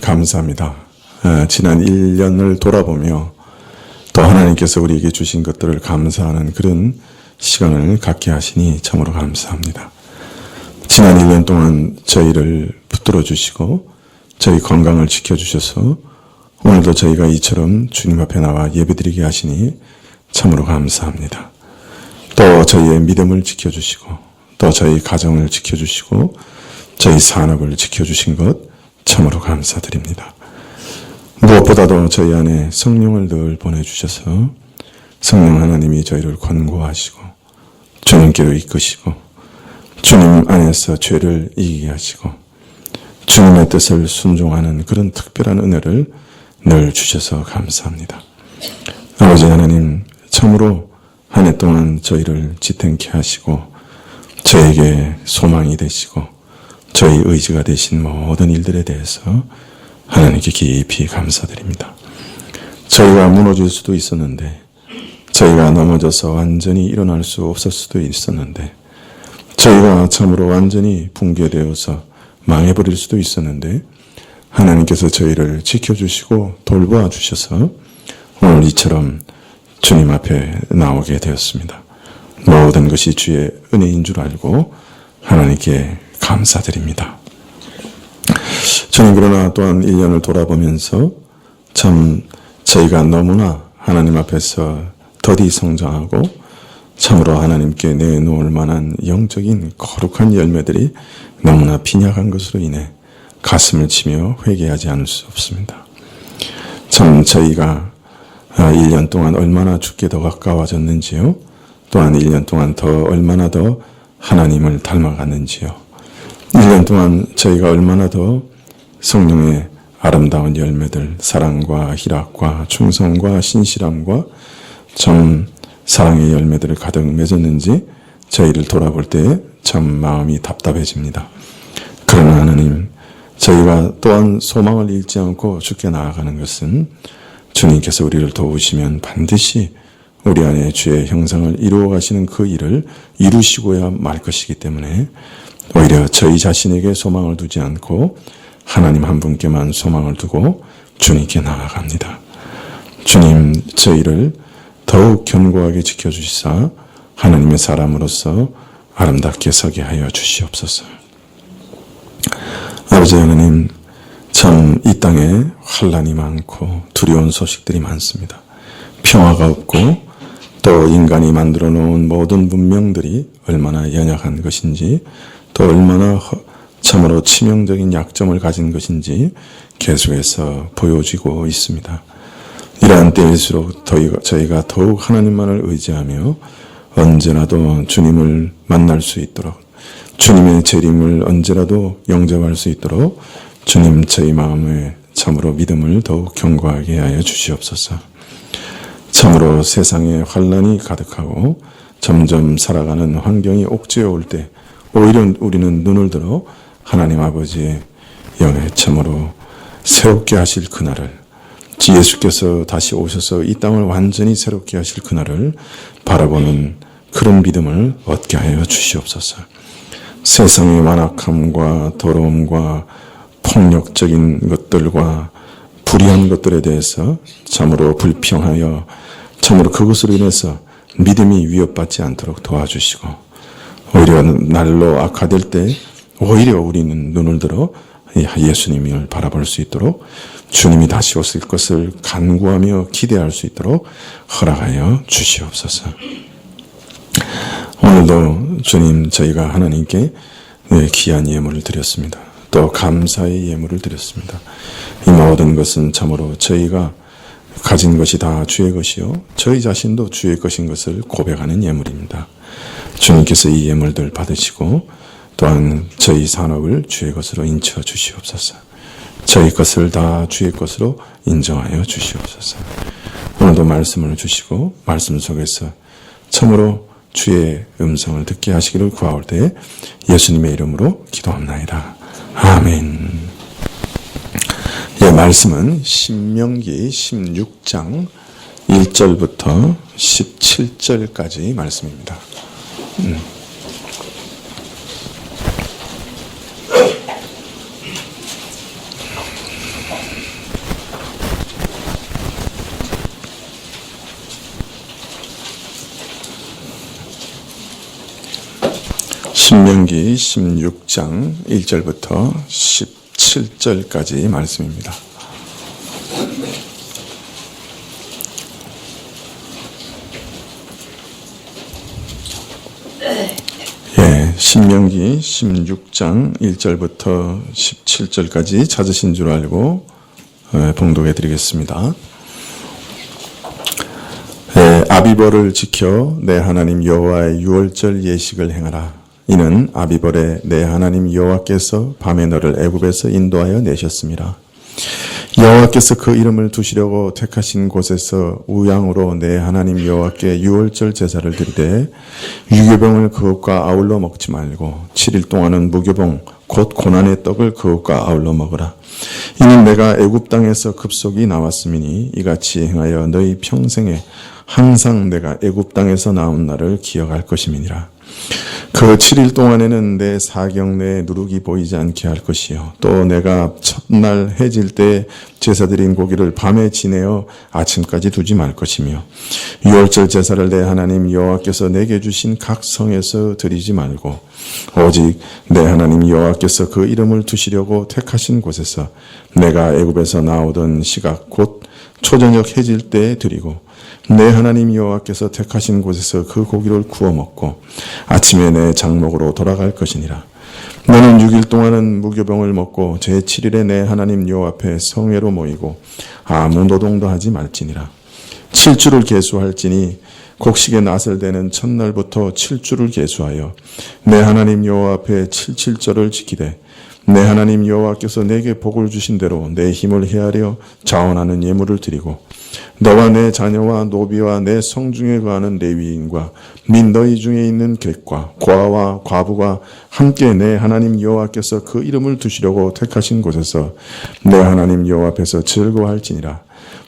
감사합니다. 지난 1년을 돌아보며 또 하나님께서 우리에게 주신 것들을 감사하는 그런 시간을 갖게 하시니 참으로 감사합니다. 지난 1년 동안 저희를 붙들어 주시고 저희 건강을 지켜주셔서 오늘도 저희가 이처럼 주님 앞에 나와 예배드리게 하시니 참으로 감사합니다. 또 저희의 믿음을 지켜주시고 또 저희 가정을 지켜주시고 저희 산업을 지켜주신 것 참으로 감사드립니다. 무엇보다도 저희 안에 성령을 늘 보내주셔서 성령 하나님이 저희를 권고하시고 주님께로 이끄시고 주님 안에서 죄를 이기게 하시고 주님의 뜻을 순종하는 그런 특별한 은혜를 늘 주셔서 감사합니다. 아버지 하나님, 참으로 한 해 동안 저희를 지탱케 하시고 저에게 소망이 되시고 저희 의지가 되신 모든 일들에 대해서 하나님께 깊이 감사드립니다. 저희가 무너질 수도 있었는데, 저희가 넘어져서 완전히 일어날 수 없을 수도 있었는데, 저희가 참으로 완전히 붕괴되어서 망해버릴 수도 있었는데, 하나님께서 저희를 지켜주시고 돌보아 주셔서 오늘 이처럼 주님 앞에 나오게 되었습니다. 모든 것이 주의 은혜인 줄 알고 하나님께 감사드립니다. 저는 그러나 또한 1년을 돌아보면서 참 저희가 너무나 하나님 앞에서 더디 성장하고 참으로 하나님께 내놓을 만한 영적인 거룩한 열매들이 너무나 빈약한 것으로 인해 가슴을 치며 회개하지 않을 수 없습니다. 참 저희가 1년 동안 얼마나 주께 더 가까워졌는지요. 또한 1년 동안 더 얼마나 더 하나님을 닮아갔는지요. 1년 동안 저희가 얼마나 더 성령의 아름다운 열매들, 사랑과 희락과 충성과 신실함과 참 사랑의 열매들을 가득 맺었는지 저희를 돌아볼 때 참 마음이 답답해집니다. 그러나 하나님, 저희가 또한 소망을 잃지 않고 주께 나아가는 것은 주님께서 우리를 도우시면 반드시 우리 안에 주의 형상을 이루어 가시는 그 일을 이루시고야 말 것이기 때문에 오히려 저희 자신에게 소망을 두지 않고 하나님 한 분께만 소망을 두고 주님께 나아갑니다. 주님, 저희를 더욱 견고하게 지켜주시사 하나님의 사람으로서 아름답게 서게 하여 주시옵소서. 아버지 하나님, 참 이 땅에 환난이 많고 두려운 소식들이 많습니다. 평화가 없고 또 인간이 만들어 놓은 모든 문명들이 얼마나 연약한 것인지 또 얼마나 참으로 치명적인 약점을 가진 것인지 계속해서 보여지고 있습니다. 이러한 때일수록 저희가 더욱 하나님만을 의지하며 언제라도 주님을 만날 수 있도록 주님의 재림을 언제라도 영접할 수 있도록 주님 저희 마음에 참으로 믿음을 더욱 견고하게 하여 주시옵소서. 참으로 세상에 환난이 가득하고 점점 살아가는 환경이 옥죄어 올 때 오히려 우리는 눈을 들어 하나님 아버지의 영에 참으로 새롭게 하실 그날을, 예수께서 다시 오셔서 이 땅을 완전히 새롭게 하실 그날을 바라보는 그런 믿음을 얻게 하여 주시옵소서. 세상의 완악함과 더러움과 폭력적인 것들과 불의한 것들에 대해서 참으로 불평하여 참으로 그것으로 인해서 믿음이 위협받지 않도록 도와주시고, 오히려 날로 악화될 때 오히려 우리는 눈을 들어 예수님을 바라볼 수 있도록 주님이 다시 오실 것을 간구하며 기대할 수 있도록 허락하여 주시옵소서. 오늘도 주님, 저희가 하나님께 귀한 예물을 드렸습니다. 또 감사의 예물을 드렸습니다. 이 모든 것은 참으로 저희가 가진 것이 다 주의 것이요 저희 자신도 주의 것인 것을 고백하는 예물입니다. 주님께서 이 예물들 받으시고 또한 저희 산업을 주의 것으로 인쳐 주시옵소서. 저희 것을 다 주의 것으로 인정하여 주시옵소서. 오늘도 말씀을 주시고 말씀 속에서 참으로 주의 음성을 듣게 하시기를 구하올 때 예수님의 이름으로 기도합나이다. 아멘. 예, 말씀은 신명기 16장 1절부터 17절까지 말씀입니다. 신명기 16장 1절부터 17절까지 말씀입니다. 신명기 16장 1절부터 17절까지 찾으신 줄 알고 봉독해 드리겠습니다. 아비벌을 지켜 내 하나님 여호와의 유월절 예식을 행하라. 이는 아비벌에 내 하나님 여호와께서 밤에 너를 애굽에서 인도하여 내셨습니다. 여호와께서 그 이름을 두시려고 택하신 곳에서 우양으로 내 하나님 여호와께 유월절 제사를 드리되 유교병을 그것과 아울러 먹지 말고 7일 동안은 무교병 곧 고난의 떡을 그것과 아울러 먹으라. 이는 내가 애굽 땅에서 급속이 나왔음이니 이같이 행하여 너희 평생에 항상 내가 애굽 땅에서 나온 날을 기억할 것임이니라. 그 7일 동안에는 내 사경 내에 누룩이 보이지 않게 할 것이요 또 내가 첫날 해질 때 제사드린 고기를 밤에 지내어 아침까지 두지 말 것이며 유월절 제사를 내 하나님 여호와께서 내게 주신 각 성에서 드리지 말고 오직 내 하나님 여호와께서 그 이름을 두시려고 택하신 곳에서 내가 애굽에서 나오던 시각 곧 초저녁 해질 때에 드리고 내 하나님 여호와께서 택하신 곳에서 그 고기를 구워 먹고 아침에 내 장목으로 돌아갈 것이니라. 너는 6일 동안은 무교병을 먹고 제7일에 내 하나님 여호와 앞에 성회로 모이고 아무 노동도 하지 말지니라. 7주를 계수할지니 곡식의 낫을 대는 첫날부터 7주를 계수하여 내 하나님 여호와 앞에 7.7절을 지키되 내 하나님 여호와께서 내게 복을 주신 대로 내 힘을 헤아려 자원하는 예물을 드리고 너와 내 자녀와 노비와 내 성중에 거하는 레위인과 민 너희 중에 있는 객과 고아와 과부가 함께 내 하나님 여호와께서 그 이름을 두시려고 택하신 곳에서 내 하나님 여호와 앞에서 즐거워할지니라.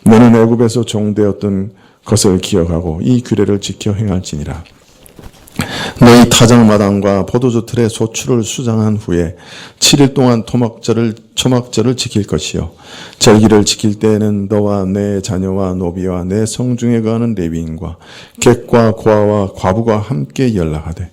너는 애굽에서 종되었던 것을 기억하고 이 규례를 지켜 행할지니라. 너희 타작마당과 포도주 틀에 소출을 수장한 후에 7일 동안 초막절을 지킬 것이요 절기를 지킬 때에는 너와 내 자녀와 노비와 내 성중에 거하는 레위인과 객과 고아와 과부가 함께 연락하되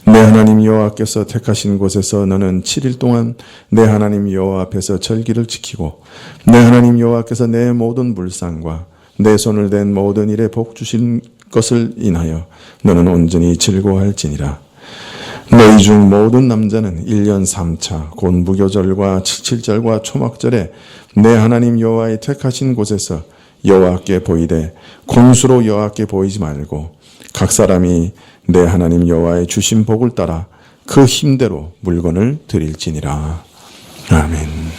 내 하나님 여호와께서 택하신 곳에서 너는 7일 동안 내 하나님 여호와 앞에서 절기를 지키고 내 하나님 여호와께서 내 모든 물상과 내 손을 댄 모든 일에 복 주신 것을 인하여 너는 온전히 즐거워할지니라. 너희 중 모든 남자는 1년 3차 곧 무교절과 7.7절과 초막절에 내 하나님 여호와의 택하신 곳에서 여호와께 보이되 곤수로 여호와께 보이지 말고 각 사람이 내 하나님 여호와의 주신 복을 따라 그 힘대로 물건을 드릴지니라. 아멘.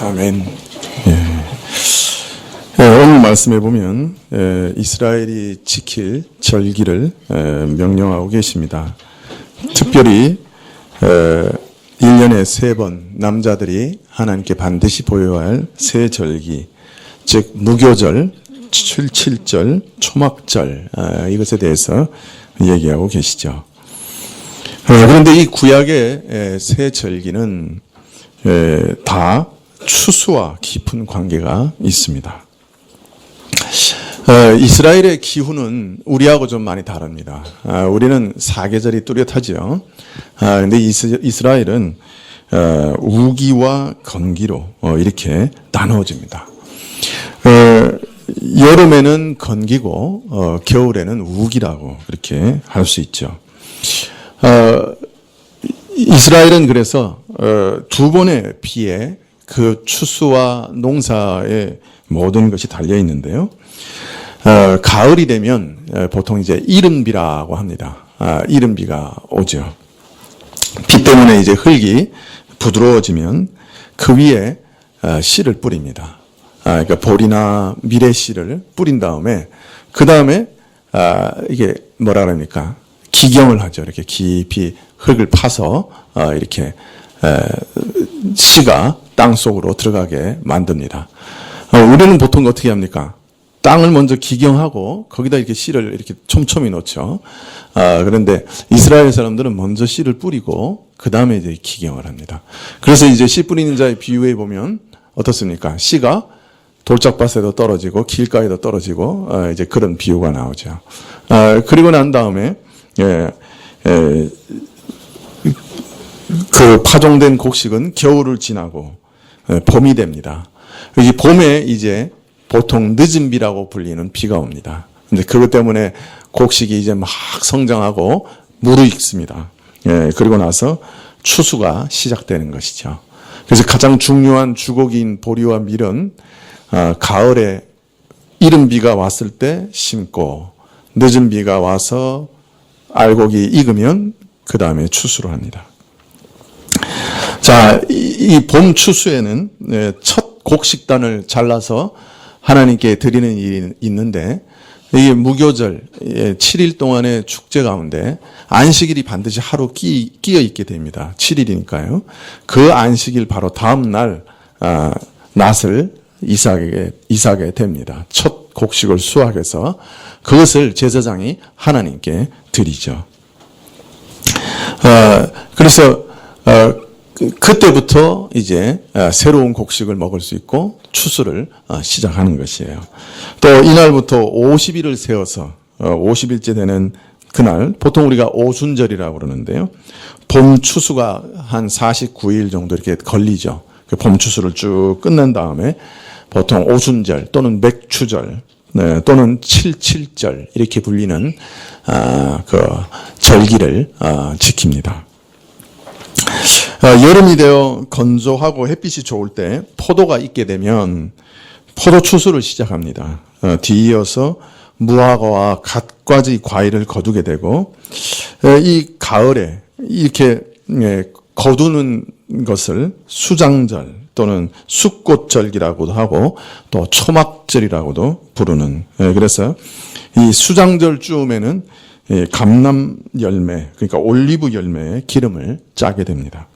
아멘. 오늘 말씀에 보면 이스라엘이 지킬 절기를 명령하고 계십니다. 특별히 1년에 3번 남자들이 하나님께 반드시 보여야 할 세 절기, 즉 무교절, 7.7절, 초막절, 이것에 대해서 얘기하고 계시죠. 그런데 이 구약의 세 절기는 다 추수와 깊은 관계가 있습니다. 이스라엘의 기후는 우리하고 좀 많이 다릅니다. 우리는 사계절이 뚜렷하죠. 그런데 이스라엘은 우기와 건기로 이렇게 나누어집니다. 여름에는 건기고 겨울에는 우기라고 그렇게 할 수 있죠. 이스라엘은 그래서 두 번의 비에 그 추수와 농사의 모든 것이 달려 있는데요. 가을이 되면 보통 이제 이른비라고 합니다. 이른비가 오죠. 비 때문에 이제 흙이 부드러워지면 그 위에 씨를 뿌립니다. 그러니까 보리나 밀의 씨를 뿌린 다음에 그 다음에 이게 뭐라 그럽니까? 기경을 하죠. 이렇게 깊이 흙을 파서 이렇게 씨가 땅 속으로 들어가게 만듭니다. 우리는 보통 어떻게 합니까? 땅을 먼저 기경하고 거기다 이렇게 씨를 이렇게 촘촘히 놓죠. 그런데 이스라엘 사람들은 먼저 씨를 뿌리고 그 다음에 이제 기경을 합니다. 그래서 이제 씨 뿌리는 자의 비유에 보면 어떻습니까? 씨가 돌짝밭에도 떨어지고 길가에도 떨어지고 이제 그런 비유가 나오죠. 그리고 난 다음에 그 파종된 곡식은 겨울을 지나고 봄이 됩니다. 이 봄에 이제 보통 늦은 비라고 불리는 비가 옵니다. 근데 그것 때문에 곡식이 이제 막 성장하고 무르익습니다. 그리고 나서 추수가 시작되는 것이죠. 그래서 가장 중요한 주곡인 보리와 밀은 가을에 이른 비가 왔을 때 심고 늦은 비가 와서 알곡이 익으면 그 다음에 추수를 합니다. 자, 이 봄 추수에는 첫 곡식단을 잘라서 하나님께 드리는 일이 있는데 이게 무교절 7일 동안의 축제 가운데 안식일이 반드시 하루 끼어 있게 됩니다. 7일이니까요. 그 안식일 바로 다음 날 낫을 이삭에 됩니다. 첫 곡식을 수확해서 그것을 제사장이 하나님께 드리죠. 그래서 그때부터 이제 새로운 곡식을 먹을 수 있고 추수를 시작하는 것이에요. 또 이날부터 50일을 세워서 50일째 되는 그날 보통 우리가 오순절이라고 그러는데요. 봄 추수가 한 49일 정도 이렇게 걸리죠. 그 봄 추수를 쭉 끝낸 다음에 보통 오순절 또는 맥추절 또는 7.7절 이렇게 불리는 그 절기를 지킵니다. 여름이 되어 건조하고 햇빛이 좋을 때 포도가 익게 되면 포도 추수를 시작합니다. 뒤이어서 무화과와 갖가지 과일을 거두게 되고 이 가을에 이렇게 거두는 것을 수장절 또는 숫꽃절기라고도 하고 또 초막절이라고도 부르는 그래서 이 수장절쯤에는 감람 열매 그러니까 올리브 열매의 기름을 짜게 됩니다.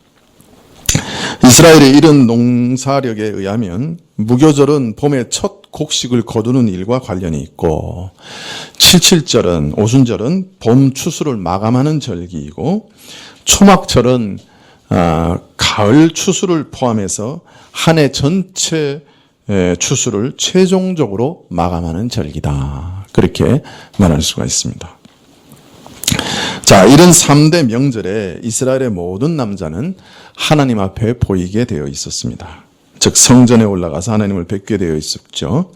이스라엘의 이런 농사력에 의하면 무교절은 봄의 첫 곡식을 거두는 일과 관련이 있고 7.7절은 오순절은 봄 추수를 마감하는 절기이고 초막절은 가을 추수를 포함해서 한 해 전체 추수를 최종적으로 마감하는 절기다. 그렇게 말할 수가 있습니다. 자, 이런 3대 명절에 이스라엘의 모든 남자는 하나님 앞에 보이게 되어 있었습니다. 즉 성전에 올라가서 하나님을 뵙게 되어 있었죠.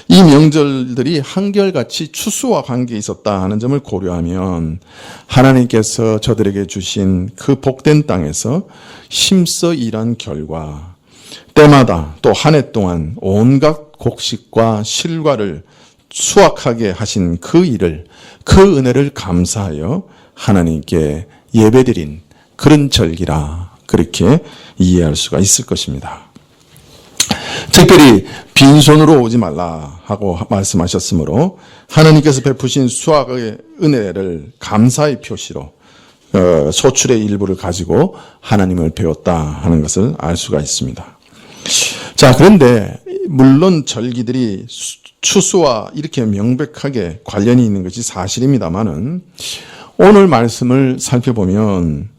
이 명절들이 한결같이 추수와 관계 있었다 하는 점을 고려하면 하나님께서 저들에게 주신 그 복된 땅에서 힘써 일한 결과 때마다 또 한 해 동안 온갖 곡식과 실과를 수확하게 하신 그 일을 그 은혜를 감사하여 하나님께 예배드린 그런 절기라 그렇게 이해할 수가 있을 것입니다. 특별히 빈손으로 오지 말라 하고 말씀하셨으므로 하나님께서 베푸신 수확의 은혜를 감사의 표시로 소출의 일부를 가지고 하나님을 배웠다 하는 것을 알 수가 있습니다. 자, 그런데 물론 절기들이 추수와 이렇게 명백하게 관련이 있는 것이 사실입니다만은 오늘 말씀을 살펴보면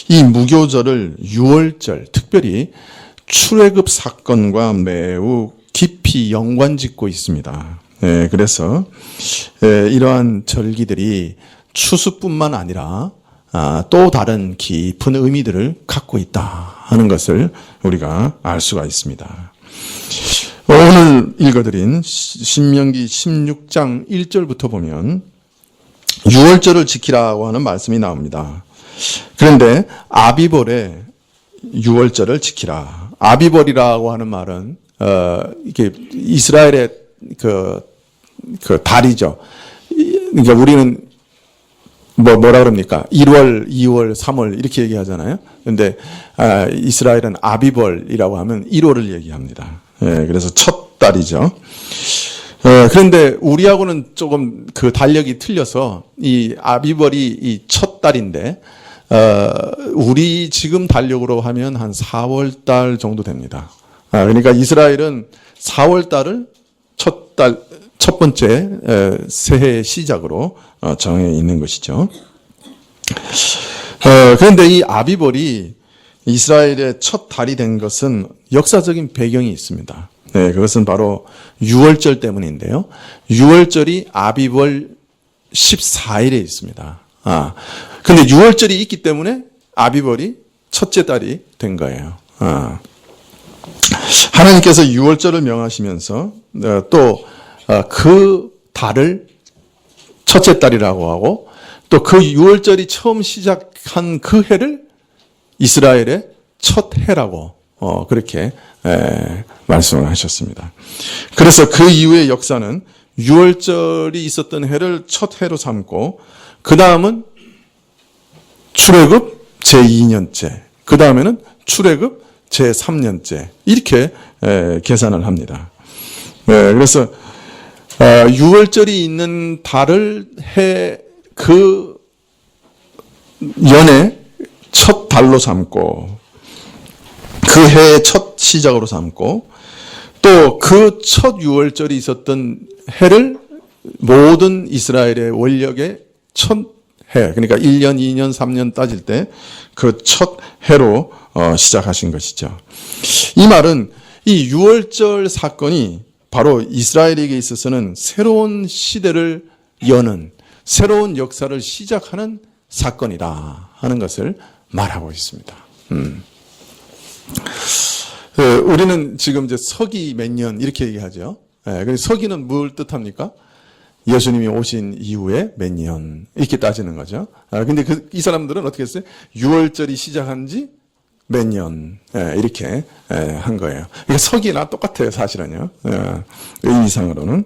이 무교절을 유월절, 특별히 출애굽 사건과 매우 깊이 연관짓고 있습니다. 그래서 이러한 절기들이 추수뿐만 아니라 또 다른 깊은 의미들을 갖고 있다 하는 것을 우리가 알 수가 있습니다. 오늘 읽어드린 신명기 16장 1절부터 보면 유월절을 지키라고 하는 말씀이 나옵니다. 그런데 아비벌의 유월절을 지키라. 아비벌이라고 하는 말은 이게 이스라엘의 그 달이죠. 그러니까 우리는 뭐라 그럽니까? 1월, 2월, 3월 이렇게 얘기하잖아요. 그런데 이스라엘은 아비벌이라고 하면 1월을 얘기합니다. 그래서 첫 달이죠. 그런데 우리하고는 조금 그 달력이 틀려서 이 아비벌이 이 첫 달인데 우리 지금 달력으로 하면 한 4월 달 정도 됩니다. 그러니까 이스라엘은 4월 달을 첫 번째 새해의 시작으로 정해 있는 것이죠. 그런데 이 아비벌이 이스라엘의 첫 달이 된 것은 역사적인 배경이 있습니다. 그것은 바로 유월절 때문인데요. 유월절이 아비벌 14일에 있습니다. 근데 유월절이 있기 때문에 아비벌이 첫째 달이 된 거예요. 하나님께서 유월절을 명하시면서 또 그 달을 첫째 달이라고 하고 또 그 유월절이 처음 시작한 그 해를 이스라엘의 첫 해라고 그렇게 말씀을 하셨습니다. 그래서 그 이후의 역사는 유월절이 있었던 해를 첫 해로 삼고 그 다음은 출애굽 제2년째, 그 다음에는 출애굽 제3년째 이렇게 계산을 합니다. 그래서 유월절이 있는 달을 그 연의 첫 달로 삼고 그 해의 첫 시작으로 삼고 또 그 첫 유월절이 있었던 해를 모든 이스라엘의 원력의 첫 해, 그러니까 1년, 2년, 3년 따질 때 그 첫 해로 시작하신 것이죠. 이 말은 이 유월절 사건이 바로 이스라엘에게 있어서는 새로운 시대를 여는 새로운 역사를 시작하는 사건이다 하는 것을 말하고 있습니다. 우리는 지금 이제 서기 몇 년 이렇게 얘기하죠. 서기는 뭘 뜻합니까? 예수님이 오신 이후에 몇 년 이렇게 따지는 거죠. 근데 이 사람들은 어떻게 했어요? 유월절이 시작한 지 몇 년 이렇게 한 거예요. 그러니까 서기나 똑같아요, 사실은요. 의미상으로는.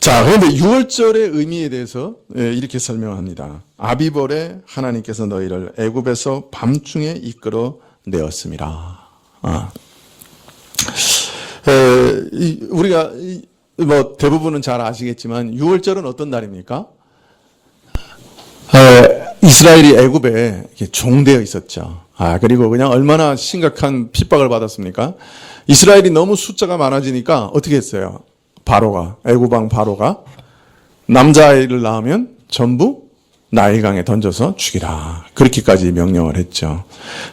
자, 그런데 유월절의 의미에 대해서 이렇게 설명합니다. 아비벌에 하나님께서 너희를 애굽에서 밤중에 이끌어 내었음이라. 우리가 뭐 대부분은 잘 아시겠지만 유월절은 어떤 날입니까? 이스라엘이 애굽에 종되어 있었죠. 그리고 그냥 얼마나 심각한 핍박을 받았습니까? 이스라엘이 너무 숫자가 많아지니까 어떻게 했어요? 애굽 왕 바로가 남자아이를 낳으면 전부 나일강에 던져서 죽이라. 그렇게까지 명령을 했죠.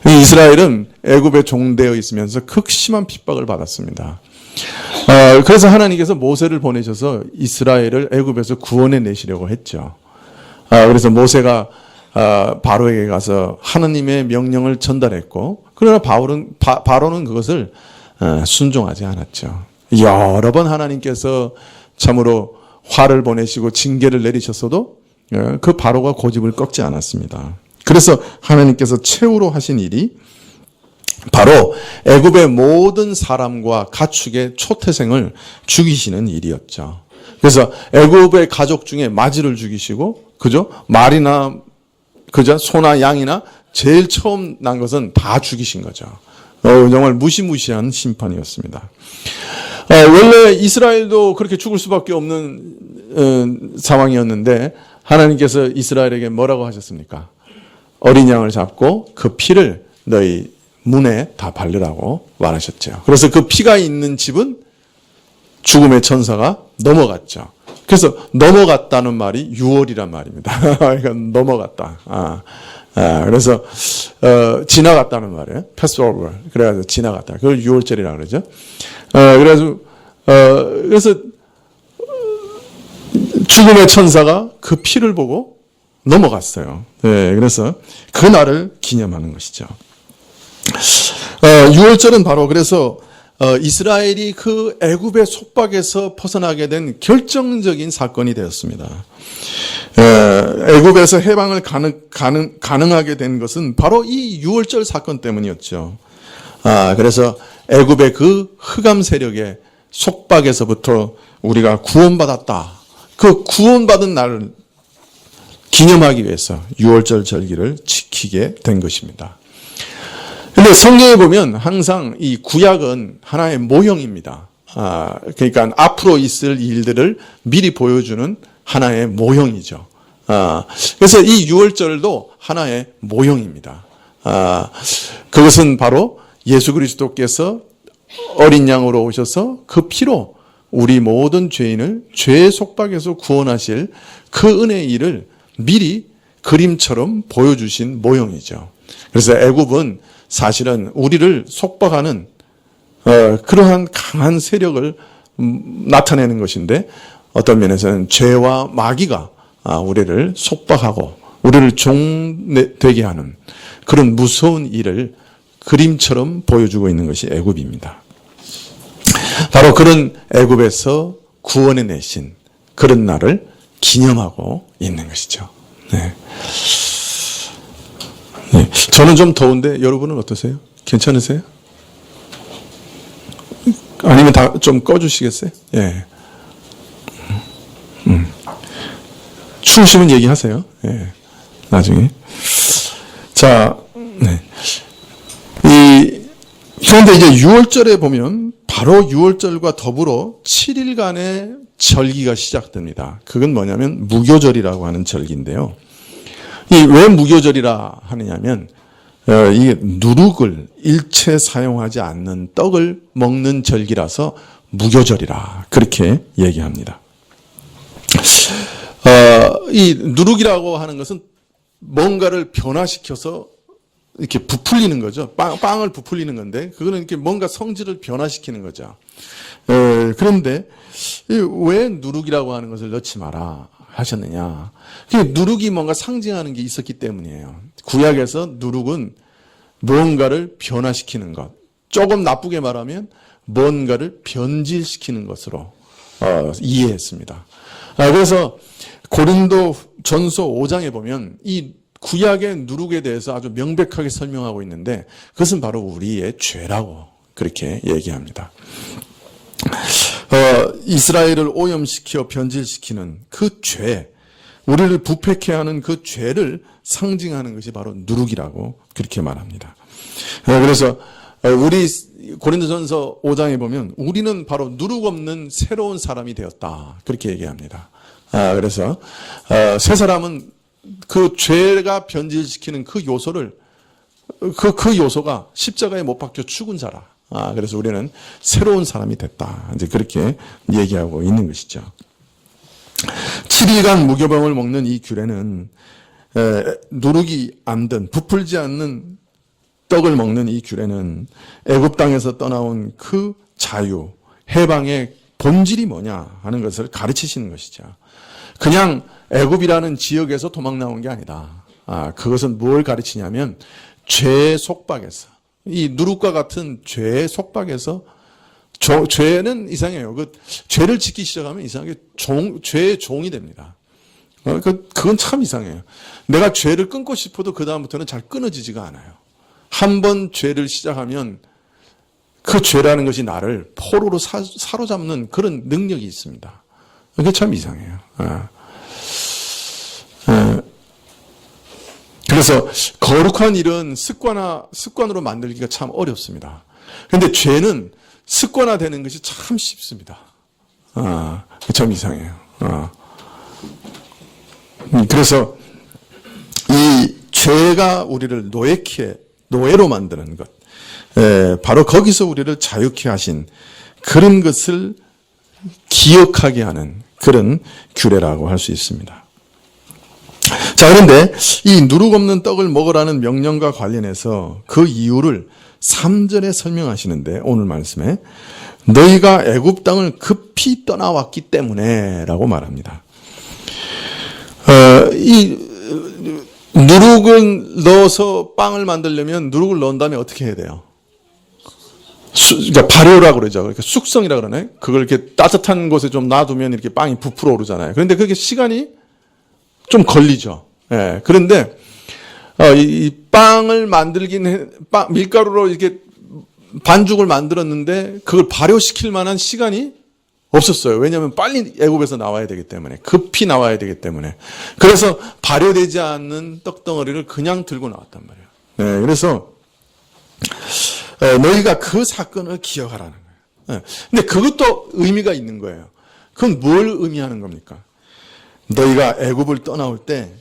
이스라엘은 애굽에 종되어 있으면서 극심한 핍박을 받았습니다. 그래서 하나님께서 모세를 보내셔서 이스라엘을 애굽에서 구원해 내시려고 했죠. 그래서 모세가 바로에게 가서 하나님의 명령을 전달했고, 그러나 바로는 그것을 순종하지 않았죠. 여러 번 하나님께서 참으로 화를 보내시고 징계를 내리셨어도 그 바로가 고집을 꺾지 않았습니다. 그래서 하나님께서 최후로 하신 일이 바로 애굽의 모든 사람과 가축의 초태생을 죽이시는 일이었죠. 그래서 애굽의 가족 중에 마지를 죽이시고, 그죠? 말이나, 그죠? 소나 양이나 제일 처음 난 것은 다 죽이신 거죠. 정말 무시무시한 심판이었습니다. 원래 이스라엘도 그렇게 죽을 수밖에 없는 상황이었는데 하나님께서 이스라엘에게 뭐라고 하셨습니까? 어린 양을 잡고 그 피를 너희 문에 다 바르라고 말하셨죠. 그래서 그 피가 있는 집은 죽음의 천사가 넘어갔죠. 그래서 넘어갔다는 말이 유월이란 말입니다. 그러니까 넘어갔다. 그래서 지나갔다는 말이에요. pass over. 그래가지고 지나갔다. 그걸 유월절이라고 그러죠. 그래서 죽음의 천사가 그 피를 보고 넘어갔어요. 네, 그래서 그 날을 기념하는 것이죠. 유월절은 바로 그래서 이스라엘이 그 애굽의 속박에서 벗어나게 된 결정적인 사건이 되었습니다. 애굽에서 해방을 가능하게 된 것은 바로 이 유월절 사건 때문이었죠. 그래서 애굽의 그 흑암 세력의 속박에서부터 우리가 구원받았다. 그 구원받은 날을 기념하기 위해서 유월절 절기를 지키게 된 것입니다. 그런데 성경에 보면 항상 이 구약은 하나의 모형입니다. 그러니까 앞으로 있을 일들을 미리 보여주는 하나의 모형이죠. 그래서 이 유월절도 하나의 모형입니다. 그것은 바로 예수 그리스도께서 어린 양으로 오셔서 그 피로 우리 모든 죄인을 죄의 속박에서 구원하실 그 은혜의 일을 미리 그림처럼 보여주신 모형이죠. 그래서 애굽은 사실은 우리를 속박하는 그러한 강한 세력을 나타내는 것인데 어떤 면에서는 죄와 마귀가 우리를 속박하고 우리를 종되게 하는 그런 무서운 일을 그림처럼 보여주고 있는 것이 애굽입니다. 바로 그런 애굽에서 구원해 내신 그런 날을 기념하고 있는 것이죠. 네. 네. 저는 좀 더운데 여러분은 어떠세요? 괜찮으세요? 아니면 다 좀 꺼주시겠어요? 예. 추우시면 얘기하세요. 예. 나중에. 자, 네. 그런데 이제 6월절에 보면 바로 6월절과 더불어 7일간의 절기가 시작됩니다. 그건 뭐냐면 무교절이라고 하는 절기인데요. 왜 무교절이라 하느냐면 이게 누룩을 일체 사용하지 않는 떡을 먹는 절기라서 무교절이라 그렇게 얘기합니다. 이 누룩이라고 하는 것은 뭔가를 변화시켜서 이렇게 부풀리는 거죠. 빵을 부풀리는 건데 그거는 이렇게 뭔가 성질을 변화시키는 거죠. 그런데 왜 누룩이라고 하는 것을 넣지 마라 하셨느냐? 누룩이 뭔가 상징하는 게 있었기 때문이에요. 구약에서 누룩은 무언가를 변화시키는 것, 조금 나쁘게 말하면 뭔가를 변질시키는 것으로 이해했습니다. 그래서 고린도 전서 5장에 보면 이 구약의 누룩에 대해서 아주 명백하게 설명하고 있는데 그것은 바로 우리의 죄라고 그렇게 얘기합니다. 이스라엘을 오염시켜 변질시키는 그 죄, 우리를 부패케 하는 그 죄를 상징하는 것이 바로 누룩이라고 그렇게 말합니다. 그래서 우리 고린도전서 5장에 보면 우리는 바로 누룩 없는 새로운 사람이 되었다 그렇게 얘기합니다. 그래서 새 사람은 그 죄가 변질시키는 그 요소를 그 요소가 십자가에 못 박혀 죽은 자라. 그래서 우리는 새로운 사람이 됐다. 이제 그렇게 얘기하고 있는 것이죠. 7일간 무교병을 먹는 이 규례는 누룩이 안 든 부풀지 않는 떡을 먹는 이 규례는 애굽 땅에서 떠나온 그 자유, 해방의 본질이 뭐냐 하는 것을 가르치시는 것이죠. 그냥 애굽이라는 지역에서 도망 나온 게 아니다. 그것은 뭘 가르치냐면 죄의 속박에서 이 누룩과 같은 죄의 속박에서 죄는 이상해요. 그 죄를 짓기 시작하면 이상하게 죄의 종이 됩니다. 그건 참 이상해요. 내가 죄를 끊고 싶어도 그 다음부터는 잘 끊어지지가 않아요. 한 번 죄를 시작하면 그 죄라는 것이 나를 포로로 사로잡는 그런 능력이 있습니다. 그게 참 이상해요. 그래서 거룩한 일은 습관으로 만들기가 참 어렵습니다. 그런데 죄는 습관화되는 것이 참 쉽습니다. 참 이상해요. 그래서 이 죄가 우리를 노예로 만드는 것, 바로 거기서 우리를 자유케 하신 그런 것을 기억하게 하는 그런 규례라고 할 수 있습니다. 자, 그런데 이 누룩 없는 떡을 먹으라는 명령과 관련해서 그 이유를 3절에 설명하시는데, 오늘 말씀에 너희가 애굽 땅을 급히 떠나왔기 때문에 라고 말합니다. 이 누룩을 넣어서 빵을 만들려면 누룩을 넣은 다음에 어떻게 해야 돼요? 그러니까 발효라고 그러죠. 그러니까 숙성이라고 그러네. 그걸 이렇게 따뜻한 곳에 좀 놔두면 이렇게 빵이 부풀어 오르잖아요. 그런데 그게 시간이 좀 걸리죠. 예. 그런데 이 빵을 밀가루로 이렇게 반죽을 만들었는데 그걸 발효시킬 만한 시간이 없었어요. 왜냐하면 빨리 애굽에서 나와야 되기 때문에, 급히 나와야 되기 때문에. 그래서 발효되지 않는 떡덩어리를 그냥 들고 나왔단 말이에요. 네, 그래서 너희가 그 사건을 기억하라는 거예요. 근데 그것도 의미가 있는 거예요. 그건 뭘 의미하는 겁니까? 너희가 애굽을 떠나올 때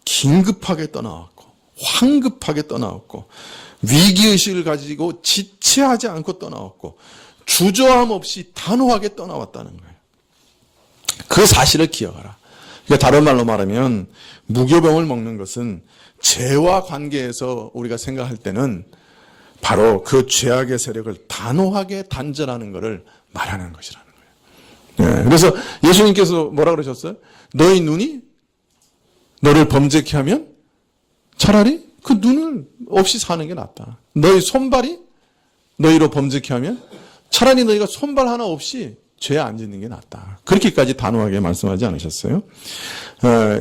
긴급하게 떠나왔고, 황급하게 떠나왔고, 위기의식을 가지고 지체하지 않고 떠나왔고, 주저함 없이 단호하게 떠나왔다는 거예요. 그 사실을 기억하라. 그러니까 다른 말로 말하면 무교병을 먹는 것은 죄와 관계에서 우리가 생각할 때는 바로 그 죄악의 세력을 단호하게 단절하는 것을 말하는 것이라는 거예요. 네, 그래서 예수님께서 뭐라 그러셨어요? 너희 눈이 너를 범죄케 하면 차라리 그 눈을 없이 사는 게 낫다. 너희 손발이 너희로 범죄케 하면 차라리 너희가 손발 하나 없이 죄 안 짓는 게 낫다. 그렇게까지 단호하게 말씀하지 않으셨어요?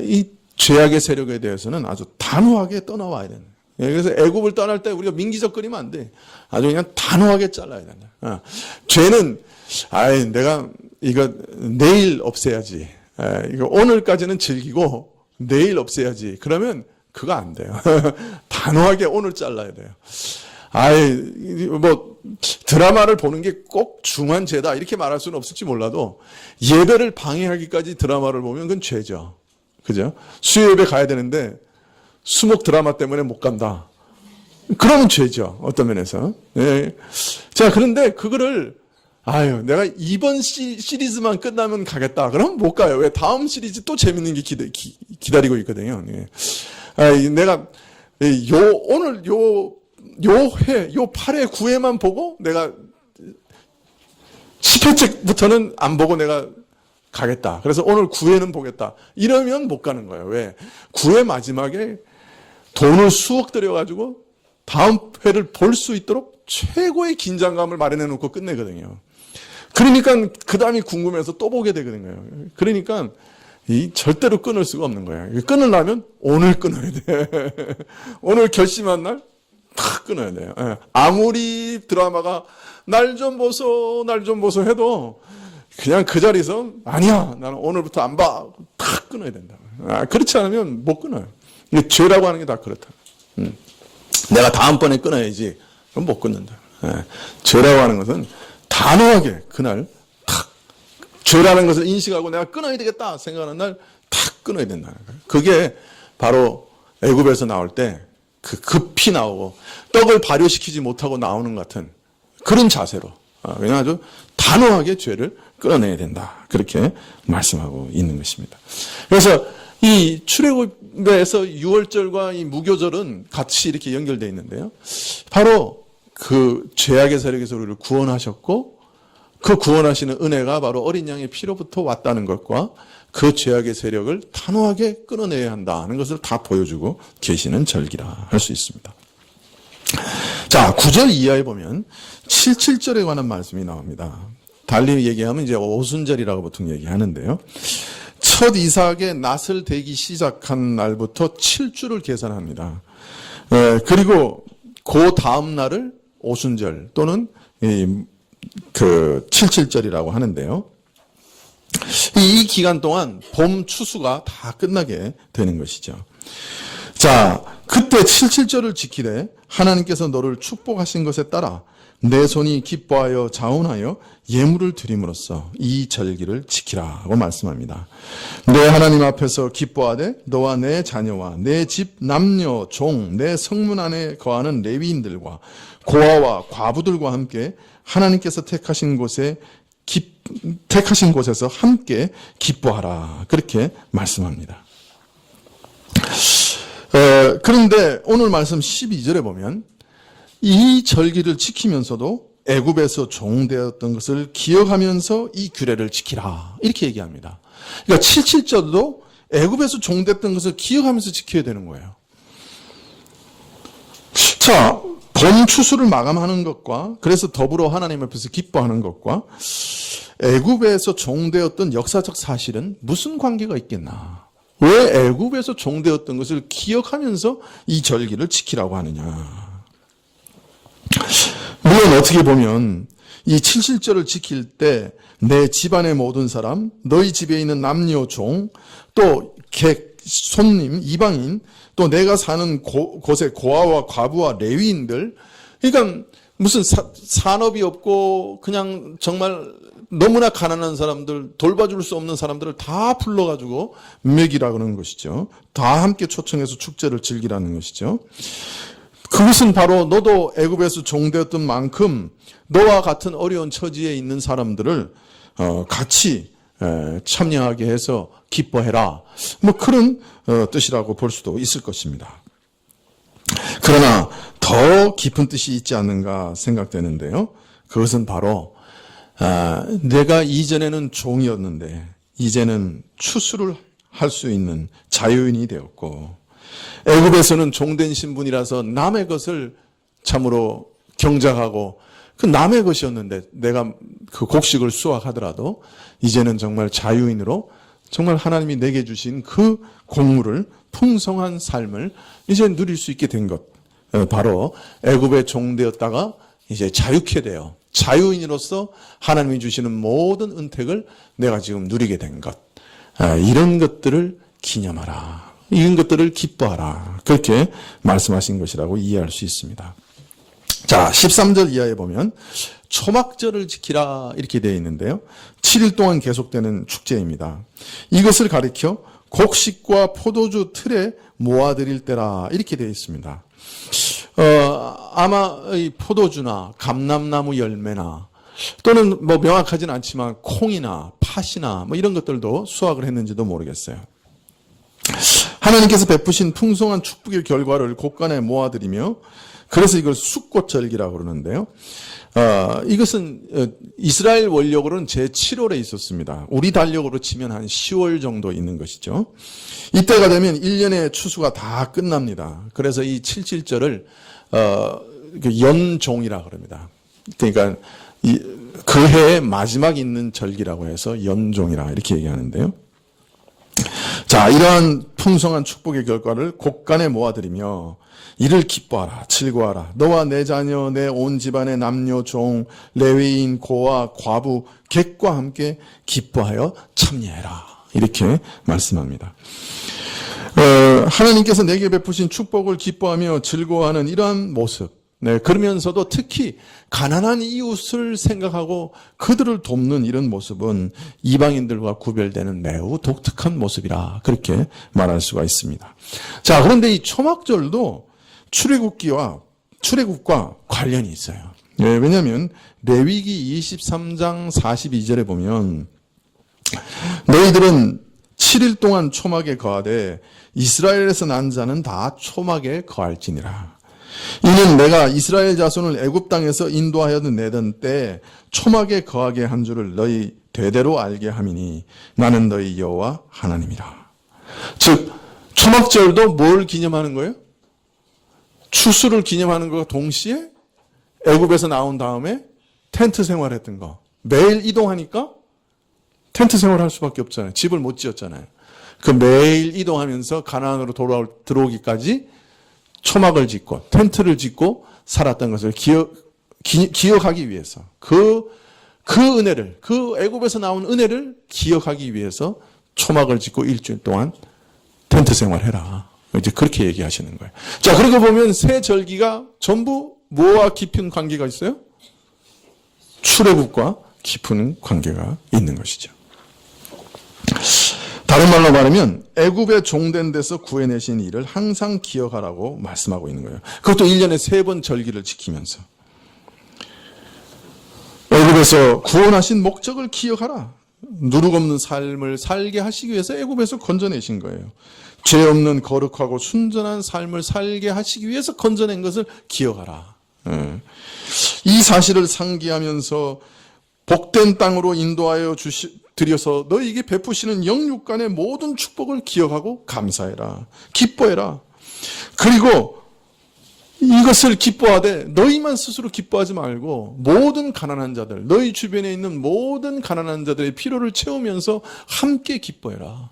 이 죄악의 세력에 대해서는 아주 단호하게 떠나와야 된다. 그래서 애굽을 떠날 때 우리가 민기적거리면 안 돼. 아주 그냥 단호하게 잘라야 된다. 죄는 내가 이거 내일 없애야지. 이거 오늘까지는 즐기고 내일 없애야지. 그러면 그거 안 돼요. 단호하게 오늘 잘라야 돼요. 드라마를 보는 게 꼭 중한 죄다 이렇게 말할 수는 없을지 몰라도 예배를 방해하기까지 드라마를 보면 그건 죄죠. 그죠? 수요 예배 가야 되는데 수목 드라마 때문에 못 간다. 그러면 죄죠. 어떤 면에서. 네. 자, 그런데 그거를 내가 이번 시리즈만 끝나면 가겠다. 그러면 못 가요. 왜? 다음 시리즈 또 재밌는 게 기다리고 있거든요. 네. 내가 오늘 요 8회, 9회만 보고 내가 10회째부터는 안 보고 내가 가겠다. 그래서 오늘 9회는 보겠다. 이러면 못 가는 거예요. 왜? 9회 마지막에 돈을 수억 들여가지고 다음 회를 볼 수 있도록 최고의 긴장감을 마련해 놓고 끝내거든요. 그러니까 그 다음이 궁금해서 또 보게 되거든요. 그러니까 절대로 끊을 수가 없는 거예요. 끊으려면 오늘 끊어야 돼. 오늘 결심한 날 탁 끊어야 돼요. 아무리 드라마가 날 좀 보소 해도 그냥 그 자리에서 아니야, 나는 오늘부터 안 봐. 탁 끊어야 된다. 그렇지 않으면 못 끊어요. 이게 죄라고 하는 게 다 그렇다. 내가 다음번에 끊어야지. 그럼 못 끊는다. 죄라고 하는 것은 단호하게 그날 탁 죄라는 것을 인식하고 내가 끊어야 되겠다 생각하는 날 탁 끊어야 된다는 거예요. 그게 바로 애굽에서 나올 때 그 급히 나오고 떡을 발효시키지 못하고 나오는 것 같은 그런 자세로 그냥 아주 단호하게 죄를 끊어내야 된다. 그렇게 말씀하고 있는 것입니다. 그래서 이 출애굽에서 6월절과 이 무교절은 같이 이렇게 연결되어 있는데요. 바로 그 죄악의 세력에서 우리를 구원하셨고 그 구원하시는 은혜가 바로 어린 양의 피로부터 왔다는 것과 그 죄악의 세력을 단호하게 끊어내야 한다는 것을 다 보여주고 계시는 절기라 할 수 있습니다. 자, 9절 이하에 보면 77절에 관한 말씀이 나옵니다. 달리 얘기하면 이제 오순절이라고 보통 얘기하는데요. 첫 이삭의 낫을 대기 시작한 날부터 7주를 계산합니다. 그리고 그 다음 날을 오순절 또는 그 77절이라고 하는데요. 이 기간 동안 봄 추수가 다 끝나게 되는 것이죠. 자, 그때 77절을 지키되 하나님께서 너를 축복하신 것에 따라 내 손이 기뻐하여 자원하여 예물을 드림으로써 이 절기를 지키라고 말씀합니다. 내 하나님 앞에서 기뻐하되 너와 내 자녀와 내 집 남녀 종 내 성문 안에 거하는 레위인들과 고아와 과부들과 함께 하나님께서 택하신 곳에서 함께 기뻐하라. 그렇게 말씀합니다. 그런데 오늘 말씀 12절에 보면 이 절기를 지키면서도 애굽에서 종되었던 것을 기억하면서 이 규례를 지키라. 이렇게 얘기합니다. 그러니까 77절도 애굽에서 종됐던 것을 기억하면서 지켜야 되는 거예요. 자, 본 추수를 마감하는 것과 그래서 더불어 하나님 앞에서 기뻐하는 것과 애굽에서 종되었던 역사적 사실은 무슨 관계가 있겠나? 왜 애굽에서 종되었던 것을 기억하면서 이 절기를 지키라고 하느냐? 물론 어떻게 보면 이 77절을 지킬 때 내 집안의 모든 사람, 너희 집에 있는 남녀 종, 또 객, 손님, 이방인, 또 내가 사는 곳의 고아와 과부와 레위인들, 그러니까 무슨 산업이 없고 그냥 정말 너무나 가난한 사람들, 돌봐줄 수 없는 사람들을 다 불러가지고 먹이라 그러는 것이죠. 다 함께 초청해서 축제를 즐기라는 것이죠. 그것은 바로 너도 애굽에서 종되었던 만큼 너와 같은 어려운 처지에 있는 사람들을 같이 참여하게 해서 기뻐해라. 뭐 그런 뜻이라고 볼 수도 있을 것입니다. 그러나 더 깊은 뜻이 있지 않는가 생각되는데요. 그것은 바로 내가 이전에는 종이었는데 이제는 추수를 할 수 있는 자유인이 되었고 애굽에서는 종된 신분이라서 남의 것을 참으로 경작하고 그 남의 것이었는데 내가 그 곡식을 수확하더라도 이제는 정말 자유인으로 정말 하나님이 내게 주신 그 곡물을 풍성한 삶을 이제 누릴 수 있게 된 것. 바로 애굽에 종되었다가 이제 자유케 되어 자유인으로서 하나님이 주시는 모든 은택을 내가 지금 누리게 된 것. 이런 것들을 기념하라. 이런 것들을 기뻐하라. 그렇게 말씀하신 것이라고 이해할 수 있습니다. 자, 13절 이하에 보면 초막절을 지키라 이렇게 되어 있는데요. 7일 동안 계속되는 축제입니다. 이것을 가리켜 곡식과 포도주 틀에 모아드릴 때라 이렇게 되어 있습니다. 아마 이 포도주나 감람나무 열매나 또는 뭐 명확하진 않지만 콩이나 팥이나 뭐 이런 것들도 수확을 했는지도 모르겠어요. 하나님께서 베푸신 풍성한 축복의 결과를 곳간에 모아드리며 그래서 이걸 숫꽃절기라고 그러는데요. 이것은 이스라엘 원력으로는 제7월에 있었습니다. 우리 달력으로 치면 한 10월 정도 있는 것이죠. 이때가 되면 1년의 추수가 다 끝납니다. 그래서 이 77절을 연종이라고 그럽니다. 그러니까 그 해의 마지막 있는 절기라고 해서 연종이라 이렇게 얘기하는데요. 자, 이러한 풍성한 축복의 결과를 곳간에 모아드리며 이를 기뻐하라, 즐거워하라. 너와 내 자녀, 내 온 집안의 남녀, 종, 레위인, 고아, 과부, 객과 함께 기뻐하여 참여해라. 이렇게 말씀합니다. 하나님께서 내게 베푸신 축복을 기뻐하며 즐거워하는 이러한 모습. 네, 그러면서도 특히 가난한 이웃을 생각하고 그들을 돕는 이런 모습은 이방인들과 구별되는 매우 독특한 모습이라 그렇게 말할 수가 있습니다. 자, 그런데 이 초막절도 출애굽과 관련이 있어요. 네, 왜냐하면 레위기 23장 42절에 보면 너희들은 7일 동안 초막에 거하되 이스라엘에서 난 자는 다 초막에 거할지니라. 이는 내가 이스라엘 자손을 애굽 땅에서 인도하여 내던 때 초막에 거하게 한 줄을 너희 대대로 알게 함이니 나는 너희 여호와 하나님이라. 즉 초막절도 뭘 기념하는 거예요? 추수를 기념하는 것과 동시에 애굽에서 나온 다음에 텐트 생활했던 거. 매일 이동하니까 텐트 생활할 수밖에 없잖아요. 집을 못 지었잖아요. 그 매일 이동하면서 가나안으로 들어오기까지 초막을 짓고 텐트를 짓고 살았던 것을 기억하기 위해서 그 은혜를, 그 애굽에서 나온 은혜를 기억하기 위해서 초막을 짓고 일주일 동안 텐트 생활해라. 이제 그렇게 얘기하시는 거예요. 자, 그러고 보면 세 절기가 전부 뭐와 깊은 관계가 있어요? 출애굽과 깊은 관계가 있는 것이죠. 다른 말로 말하면 애굽에 종된 데서 구해내신 일을 항상 기억하라고 말씀하고 있는 거예요. 그것도 1년에 3번 절기를 지키면서 애굽에서 구원하신 목적을 기억하라. 누룩 없는 삶을 살게 하시기 위해서 애굽에서 건져내신 거예요. 죄 없는 거룩하고 순전한 삶을 살게 하시기 위해서 건져낸 것을 기억하라. 이 사실을 상기하면서 복된 땅으로 인도하여 드려서 너희에게 베푸시는 영육간의 모든 축복을 기억하고 감사해라. 기뻐해라. 그리고 이것을 기뻐하되 너희만 스스로 기뻐하지 말고 모든 가난한 자들, 너희 주변에 있는 모든 가난한 자들의 필요를 채우면서 함께 기뻐해라.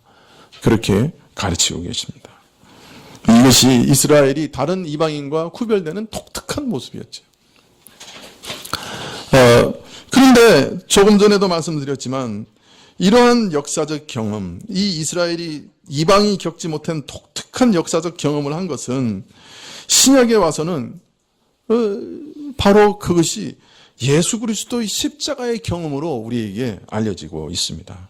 그렇게 가르치고 계십니다. 이것이 이스라엘이 다른 이방인과 구별되는 독특한 모습이었죠. 그런데 조금 전에도 말씀드렸지만 이러한 역사적 경험, 이 이스라엘이 이방이 겪지 못한 독특한 역사적 경험을 한 것은 신약에 와서는 바로 그것이 예수 그리스도의 십자가의 경험으로 우리에게 알려지고 있습니다.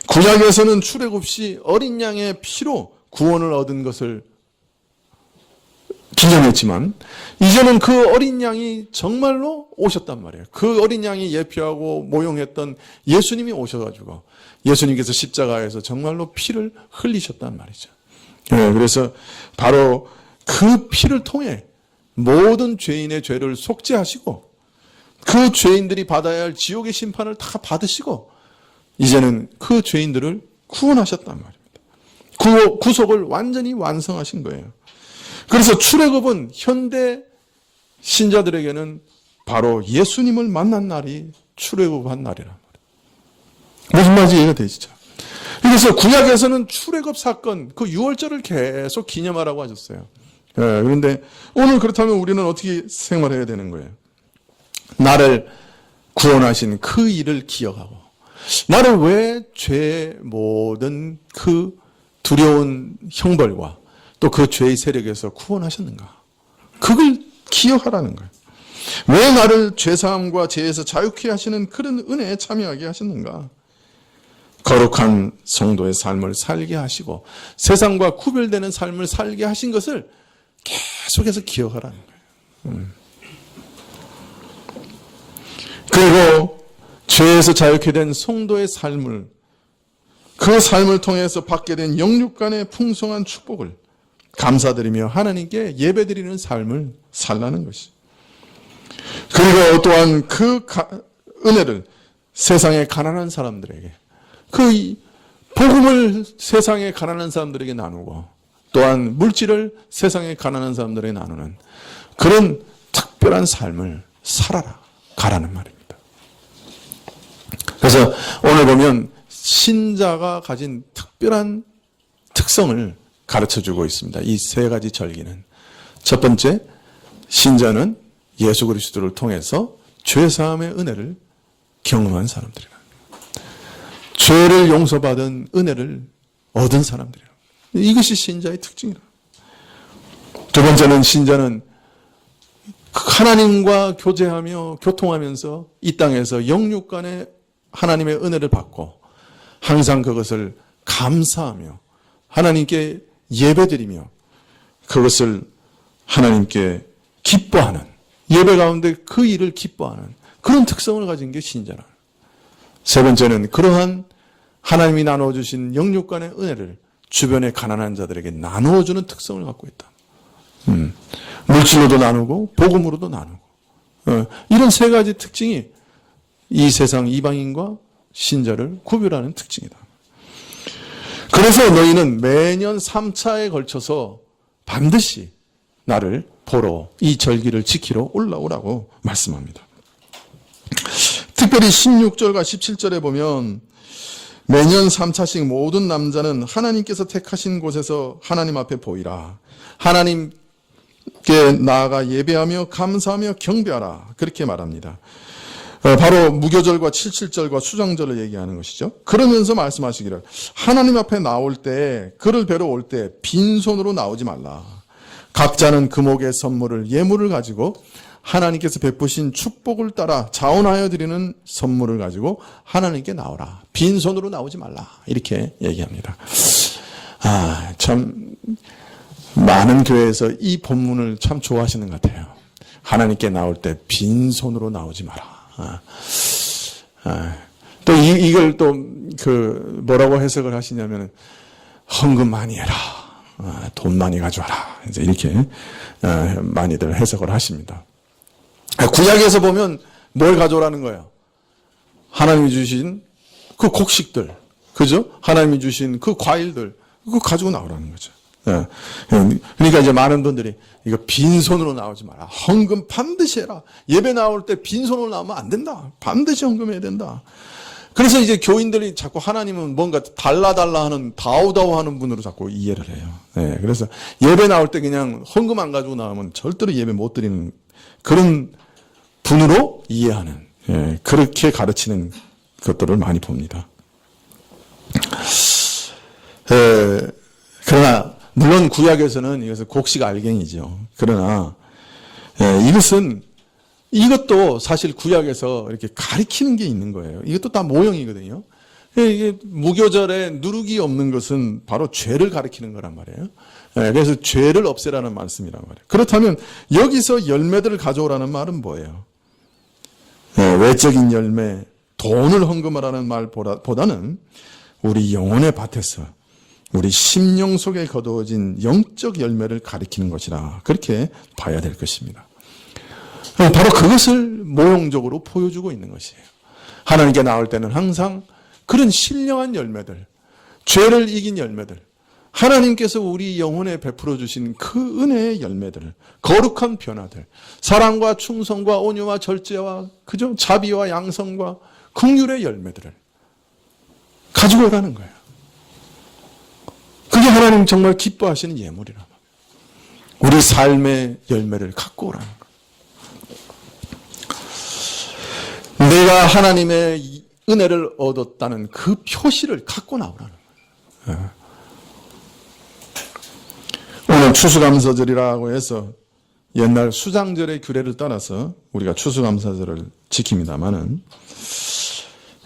구약에서는 출애굽 시 어린 양의 피로 구원을 얻은 것을 기념했지만 이제는 그 어린 양이 정말로 오셨단 말이에요. 그 어린 양이 예표하고 모형했던 예수님이 오셔가지고 예수님께서 십자가에서 정말로 피를 흘리셨단 말이죠. 그래서 바로 그 피를 통해 모든 죄인의 죄를 속죄하시고 그 죄인들이 받아야 할 지옥의 심판을 다 받으시고 이제는 그 죄인들을 구원하셨단 말입니다. 구속을 완전히 완성하신 거예요. 그래서 출애굽은 현대 신자들에게는 바로 예수님을 만난 날이 출애굽한 날이란 말이에요. 무슨 말인지 이해가 되시죠? 그래서 구약에서는 출애굽 사건, 그 유월절을 계속 기념하라고 하셨어요. 그런데 오늘 그렇다면 우리는 어떻게 생활해야 되는 거예요? 나를 구원하신 그 일을 기억하고 나를 왜 죄의 모든 그 두려운 형벌과 또 그 죄의 세력에서 구원하셨는가? 그걸 기억하라는 거예요. 왜 나를 죄사함과 죄에서 자유케 하시는 그런 은혜에 참여하게 하셨는가? 거룩한 성도의 삶을 살게 하시고 세상과 구별되는 삶을 살게 하신 것을 계속해서 기억하라는 거예요. 그리고 죄에서 자유케 된 성도의 삶을 그 삶을 통해서 받게 된 영육간의 풍성한 축복을 감사드리며 하나님께 예배드리는 삶을 살라는 것이. 그리고 또한 그 은혜를 세상의 가난한 사람들에게 그 복음을 세상의 가난한 사람들에게 나누고 또한 물질을 세상의 가난한 사람들에게 나누는 그런 특별한 삶을 살아라 가라는 말입니다. 그래서 오늘 보면 신자가 가진 특별한 특성을 가르쳐주고 있습니다. 이 세 가지 절기는. 첫 번째, 신자는 예수 그리스도를 통해서 죄사함의 은혜를 경험한 사람들이라. 죄를 용서받은 은혜를 얻은 사람들이라. 이것이 신자의 특징이라. 두 번째는 신자는 하나님과 교제하며 교통하면서 이 땅에서 영육간의 하나님의 은혜를 받고 항상 그것을 감사하며 하나님께 예배드리며 그것을 하나님께 기뻐하는 예배 가운데 그 일을 기뻐하는 그런 특성을 가진 게 신자라. 세 번째는 그러한 하나님이 나누어주신 영육간의 은혜를 주변의 가난한 자들에게 나누어주는 특성을 갖고 있다. 물질로도 나누고 복음으로도 나누고 이런 세 가지 특징이 이 세상 이방인과 신자를 구별하는 특징이다. 그래서 너희는 매년 3차에 걸쳐서 반드시 나를 보러 이 절기를 지키러 올라오라고 말씀합니다. 특별히 16절과 17절에 보면 매년 3차씩 모든 남자는 하나님께서 택하신 곳에서 하나님 앞에 보이라. 하나님께 나아가 예배하며 감사하며 경배하라. 그렇게 말합니다. 바로 무교절과 칠칠절과 수장절을 얘기하는 것이죠. 그러면서 말씀하시기를 하나님 앞에 나올 때, 그를 뵈러 올 때 빈손으로 나오지 말라. 각자는 금옥의 선물을, 예물을 가지고 하나님께서 베푸신 축복을 따라 자원하여 드리는 선물을 가지고 하나님께 나오라. 빈손으로 나오지 말라. 이렇게 얘기합니다. 참 많은 교회에서 이 본문을 참 좋아하시는 것 같아요. 하나님께 나올 때 빈손으로 나오지 마라. 또 이걸 또 뭐라고 해석을 하시냐면 헌금 많이 해라. 돈 많이 가져와라. 이제 이렇게 많이들 해석을 하십니다. 구약에서 보면 뭘 가져오라는 거예요? 하나님이 주신 그 곡식들, 그죠? 하나님이 주신 그 과일들, 그거 가지고 나오라는 거죠. 그러니까 이제 많은 분들이 이거 빈손으로 나오지 마라. 헌금 반드시 해라. 예배 나올 때 빈손으로 나오면 안 된다. 반드시 헌금해야 된다. 그래서 이제 교인들이 자꾸 하나님은 뭔가 달라달라 하는 다우다우 하는 분으로 자꾸 이해를 해요. 그래서 예배 나올 때 그냥 헌금 안 가지고 나오면 절대로 예배 못 드리는 그런 분으로 이해하는, 그렇게 가르치는 것들을 많이 봅니다. 그러나 물론 구약에서는 이것은 곡식 알갱이죠. 그러나 이것도 사실 구약에서 이렇게 가리키는 게 있는 거예요. 이것도 다 모형이거든요. 이게 무교절에 누룩이 없는 것은 바로 죄를 가리키는 거란 말이에요. 그래서 죄를 없애라는 말씀이란 말이에요. 그렇다면 여기서 열매들을 가져오라는 말은 뭐예요? 외적인 열매, 돈을 헌금하라는 말보다는 우리 영혼의 밭에서 우리 심령 속에 거두어진 영적 열매를 가리키는 것이라 그렇게 봐야 될 것입니다. 바로 그것을 모형적으로 보여주고 있는 것이에요. 하나님께 나올 때는 항상 그런 신령한 열매들, 죄를 이긴 열매들, 하나님께서 우리 영혼에 베풀어 주신 그 은혜의 열매들을, 거룩한 변화들, 사랑과 충성과 온유와 절제와 그죠? 자비와 양성과 긍휼의 열매들을 가지고 오라는 거예요. 그게 하나님 정말 기뻐하시는 예물이란 말이에요. 우리 삶의 열매를 갖고 오라는 거예요. 내가 하나님의 은혜를 얻었다는 그 표시를 갖고 나오라는 거예요. 오늘 추수감사절이라고 해서 옛날 수장절의 규례를 따라서 우리가 추수감사절을 지킵니다마는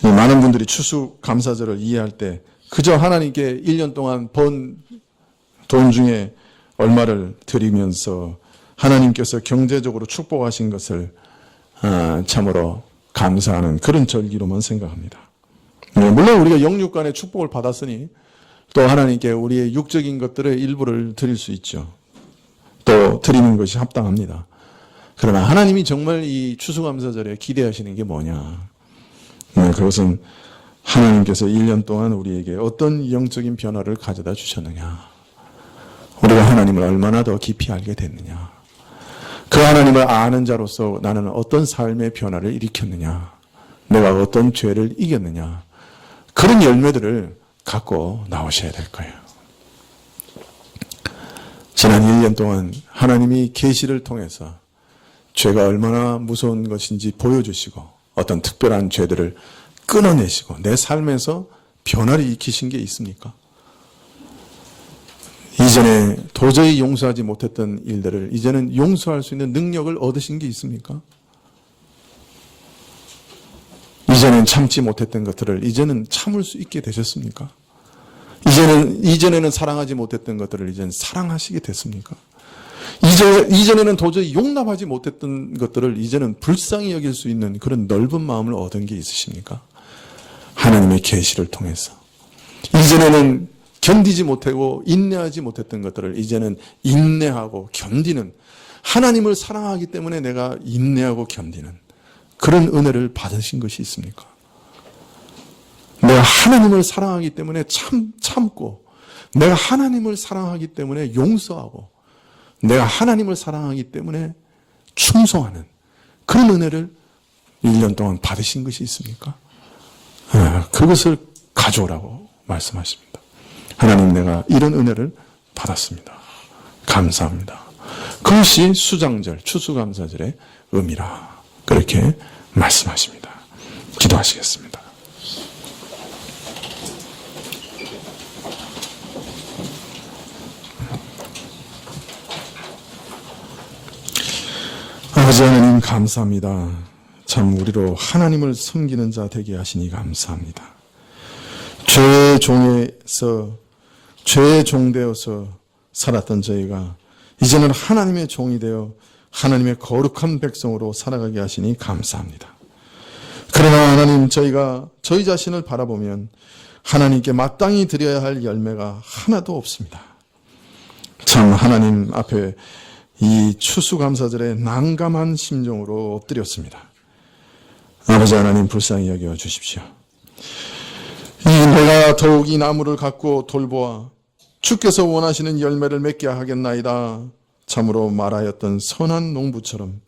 많은 분들이 추수감사절을 이해할 때 그저 하나님께 1년 동안 번 돈 중에 얼마를 드리면서 하나님께서 경제적으로 축복하신 것을 참으로 감사하는 그런 절기로만 생각합니다. 물론 우리가 영육간의 축복을 받았으니 또 하나님께 우리의 육적인 것들의 일부를 드릴 수 있죠. 또 드리는 것이 합당합니다. 그러나 하나님이 정말 이 추수감사절에 기대하시는 게 뭐냐? 그것은 하나님께서 1년 동안 우리에게 어떤 영적인 변화를 가져다 주셨느냐? 우리가 하나님을 얼마나 더 깊이 알게 됐느냐? 그 하나님을 아는 자로서 나는 어떤 삶의 변화를 일으켰느냐? 내가 어떤 죄를 이겼느냐? 그런 열매들을 갖고 나오셔야 될 거예요. 지난 1년 동안 하나님이 계시를 통해서 죄가 얼마나 무서운 것인지 보여주시고 어떤 특별한 죄들을 끊어내시고 내 삶에서 변화를 일으키신 게 있습니까? 이전에 도저히 용서하지 못했던 일들을 이제는 용서할 수 있는 능력을 얻으신 게 있습니까? 이전엔 참지 못했던 것들을 이제는 참을 수 있게 되셨습니까? 이전에는 사랑하지 못했던 것들을 이제는 사랑하시게 됐습니까? 이전에는 도저히 용납하지 못했던 것들을 이제는 불쌍히 여길 수 있는 그런 넓은 마음을 얻은 게 있으십니까? 하나님의 계시를 통해서. 이전에는 견디지 못하고 인내하지 못했던 것들을 이제는 인내하고 견디는, 하나님을 사랑하기 때문에 내가 인내하고 견디는 그런 은혜를 받으신 것이 있습니까? 내가 하나님을 사랑하기 때문에 참고, 내가 하나님을 사랑하기 때문에 용서하고, 내가 하나님을 사랑하기 때문에 충성하는 그런 은혜를 1년 동안 받으신 것이 있습니까? 그것을 가져오라고 말씀하십니다. 하나님, 내가 이런 은혜를 받았습니다. 감사합니다. 그것이 수장절, 추수감사절의 의미라. 그렇게 말씀하십니다. 기도하시겠습니다. 아버지 하나님 감사합니다. 참 우리로 하나님을 섬기는 자 되게 하시니 감사합니다. 죄의 종되어서 살았던 저희가 이제는 하나님의 종이 되어 하나님의 거룩한 백성으로 살아가게 하시니 감사합니다. 그러나 하나님, 저희가 저희 자신을 바라보면 하나님께 마땅히 드려야 할 열매가 하나도 없습니다. 참 하나님 앞에 이 추수감사절에 난감한 심정으로 엎드렸습니다. 아버지 하나님, 불쌍히 여겨 주십시오. 내가 더욱 이 나무를 갖고 돌보아 주께서 원하시는 열매를 맺게 하겠나이다 참으로 말하였던 선한 농부처럼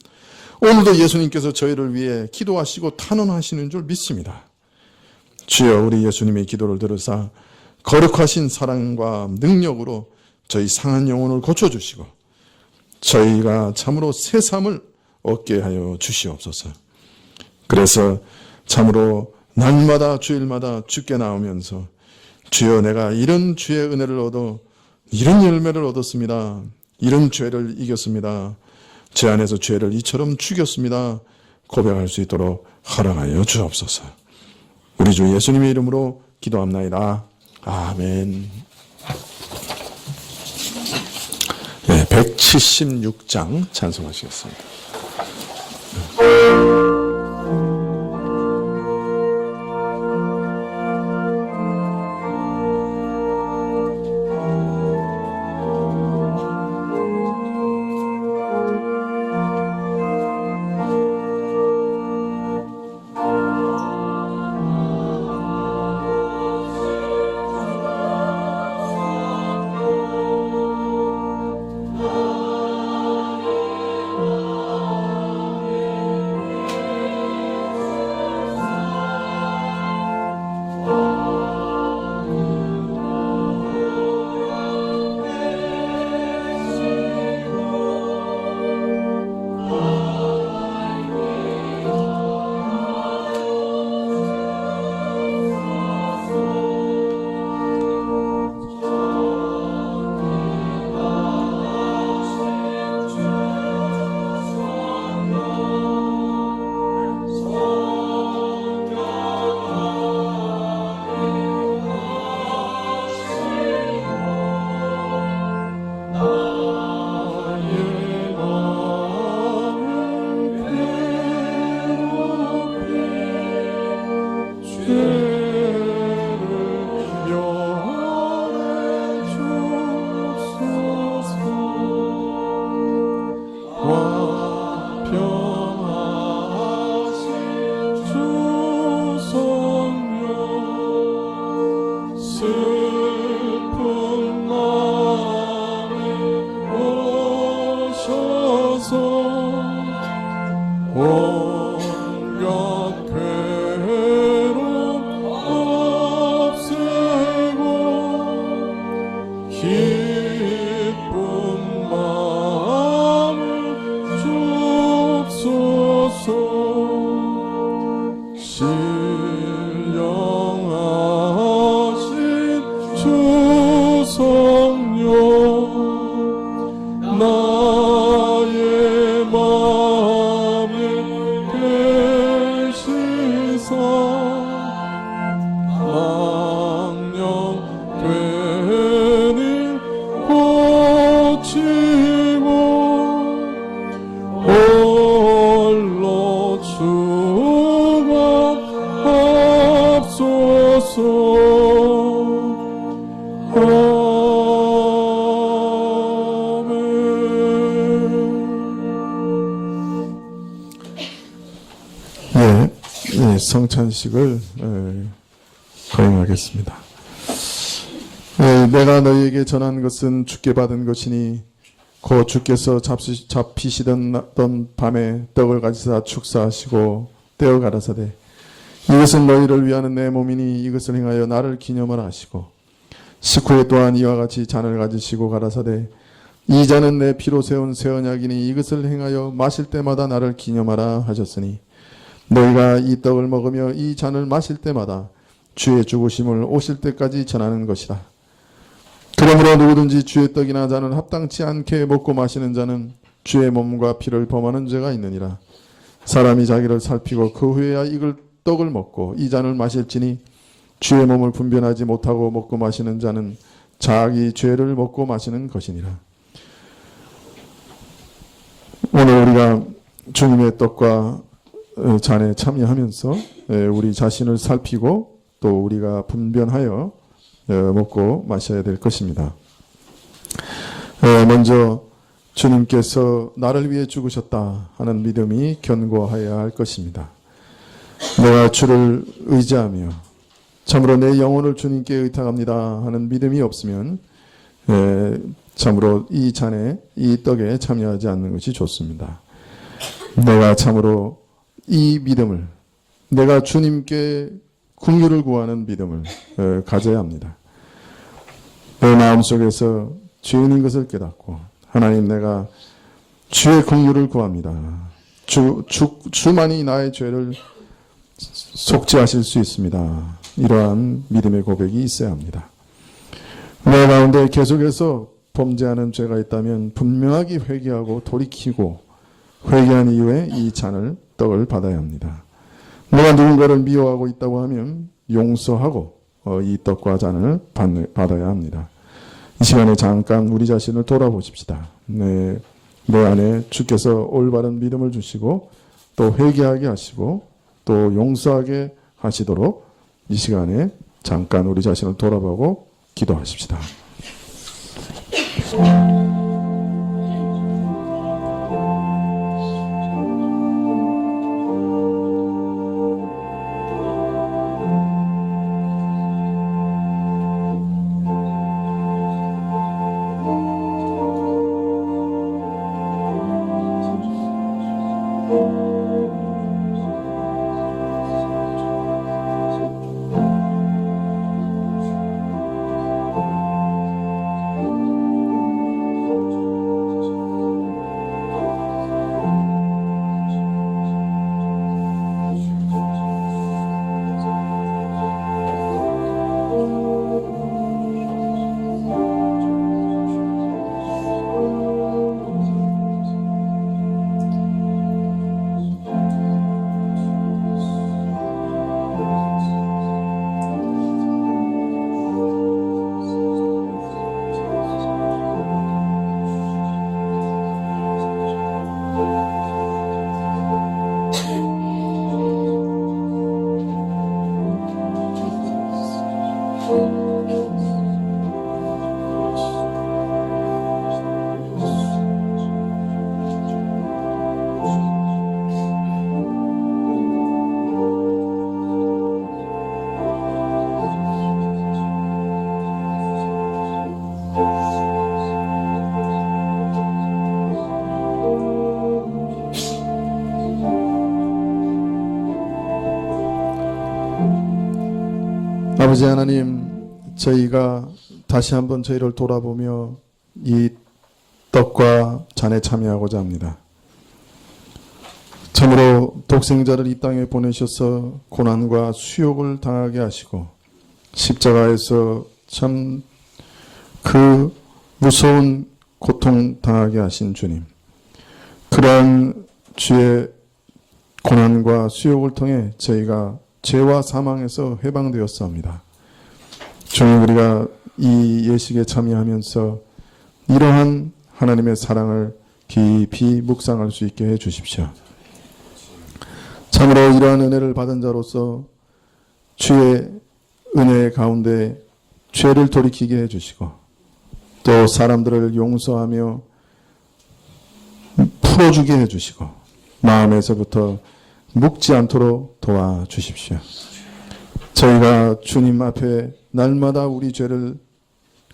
오늘도 예수님께서 저희를 위해 기도하시고 탄원하시는 줄 믿습니다. 주여, 우리 예수님의 기도를 들으사 거룩하신 사랑과 능력으로 저희 상한 영혼을 고쳐주시고 저희가 참으로 새 삶을 얻게 하여 주시옵소서. 그래서 참으로 날마다 주일마다 주께 나오면서 주여, 내가 이런 주의 은혜를 얻어 이런 열매를 얻었습니다. 이런 죄를 이겼습니다. 제 안에서 죄를 이처럼 죽였습니다. 고백할 수 있도록 허락하여 주옵소서. 우리 주 예수님의 이름으로 기도합나이다. 아멘. 네, 176장 찬송하시겠습니다. 성찬식을 거행하겠습니다. 내가 너희에게 전한 것은 주께 받은 것이니 곧 주께서 잡히시던 밤에 떡을 가지사 축사하시고 떼어 가라사대 이것은 너희를 위하는 내 몸이니 이것을 행하여 나를 기념을 하시고 식후에 또한 이와 같이 잔을 가지시고 가라사대 이 잔은 내 피로 세운 새 언약이니 이것을 행하여 마실 때마다 나를 기념하라 하셨으니 너희가 이 떡을 먹으며 이 잔을 마실 때마다 주의 죽으심을 오실 때까지 전하는 것이라. 그러므로 누구든지 주의 떡이나 잔을 합당치 않게 먹고 마시는 자는 주의 몸과 피를 범하는 죄가 있느니라. 사람이 자기를 살피고 그 후에야 이걸 떡을 먹고 이 잔을 마실지니 주의 몸을 분별하지 못하고 먹고 마시는 자는 자기 죄를 먹고 마시는 것이니라. 오늘 우리가 주님의 떡과 잔에 참여하면서 우리 자신을 살피고 또 우리가 분별하여 먹고 마셔야 될 것입니다. 먼저 주님께서 나를 위해 죽으셨다 하는 믿음이 견고하여야 할 것입니다. 내가 주를 의지하며 참으로 내 영혼을 주님께 의탁합니다 하는 믿음이 없으면 참으로 이 잔에 이 떡에 참여하지 않는 것이 좋습니다. 내가 참으로 이 믿음을 내가 주님께 긍휼을 구하는 믿음을 가져야 합니다. 내 마음속에서 죄인인 것을 깨닫고 하나님 내가 주의 긍휼을 구합니다. 주만이 나의 죄를 속죄하실 수 있습니다. 이러한 믿음의 고백이 있어야 합니다. 내 가운데 계속해서 범죄하는 죄가 있다면 분명하게 회개하고 돌이키고 회개한 이후에 이 잔을 떡을 받아야 합니다. 내가 누군가를 미워하고 있다고 하면 용서하고 이 떡과 잔을 받아야 합니다. 이 시간에 잠깐 우리 자신을 돌아보십시다. 내 안에 주께서 올바른 믿음을 주시고 또 회개하게 하시고 또 용서하게 하시도록 이 시간에 잠깐 우리 자신을 돌아보고 기도하십시다. 아버지 하나님, 저희가 다시 한번 저희를 돌아보며 이 떡과 잔에 참여하고자 합니다. 참으로 독생자를 이 땅에 보내셔서 고난과 수욕을 당하게 하시고 십자가에서 참 그 무서운 고통 당하게 하신 주님, 그러한 주의 고난과 수욕을 통해 저희가 죄와 사망에서 해방되었사옵니다. 주님, 우리가 이 예식에 참여하면서 이러한 하나님의 사랑을 깊이 묵상할 수 있게 해주십시오. 참으로 이러한 은혜를 받은 자로서 주의 은혜 가운데 죄를 돌이키게 해주시고 또 사람들을 용서하며 풀어주게 해주시고 마음에서부터 묵지 않도록 도와주십시오. 저희가 주님 앞에 날마다 우리 죄를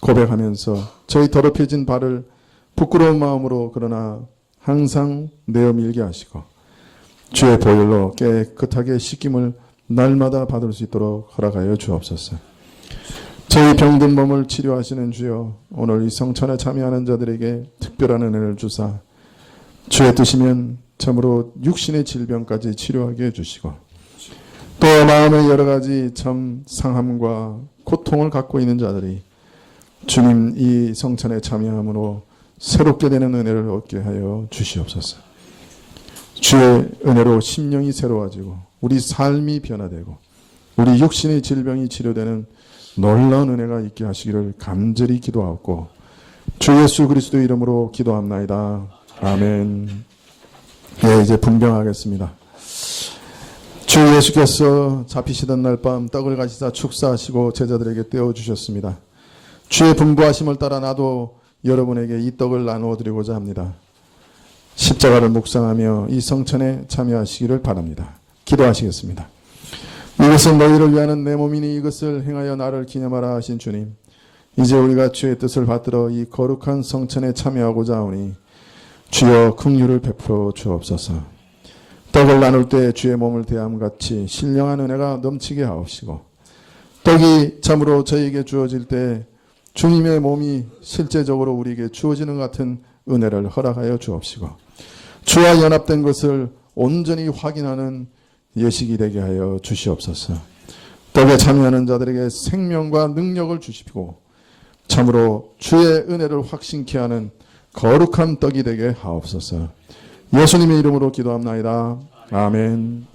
고백하면서 저희 더럽혀진 발을 부끄러운 마음으로 그러나 항상 내어 밀게 하시고 주의 보혈로 깨끗하게 씻김을 날마다 받을 수 있도록 허락하여 주옵소서. 저희 병든 몸을 치료하시는 주여, 오늘 이 성찬에 참여하는 자들에게 특별한 은혜를 주사 주의 뜻이면 참으로 육신의 질병까지 치료하게 해주시고 또 마음의 여러 가지 참 상함과 고통을 갖고 있는 자들이 주님 이 성찬에 참여함으로 새롭게 되는 은혜를 얻게 하여 주시옵소서. 주의 은혜로 심령이 새로워지고 우리 삶이 변화되고 우리 육신의 질병이 치료되는 놀라운 은혜가 있게 하시기를 간절히 기도하옵고 주 예수 그리스도의 이름으로 기도합나이다. 아멘. 네, 이제 분병하겠습니다. 주 예수께서 잡히시던 날 밤 떡을 가지사 축사하시고 제자들에게 떼어주셨습니다. 주의 분부하심을 따라 나도 여러분에게 이 떡을 나누어 드리고자 합니다. 십자가를 묵상하며 이 성찬에 참여하시기를 바랍니다. 기도하시겠습니다. 이것은 너희를 위하는 내 몸이니 이것을 행하여 나를 기념하라 하신 주님, 이제 우리가 주의 뜻을 받들어 이 거룩한 성찬에 참여하고자 하오니 주여 긍휼을 베풀어 주옵소서. 떡을 나눌 때 주의 몸을 대함같이 신령한 은혜가 넘치게 하옵시고 떡이 참으로 저희에게 주어질 때 주님의 몸이 실제적으로 우리에게 주어지는 것 같은 은혜를 허락하여 주옵시고 주와 연합된 것을 온전히 확인하는 예식이 되게 하여 주시옵소서. 떡에 참여하는 자들에게 생명과 능력을 주시고 참으로 주의 은혜를 확신케 하는 거룩한 떡이 되게 하옵소서. 예수님의 이름으로 기도합나이다. 아멘.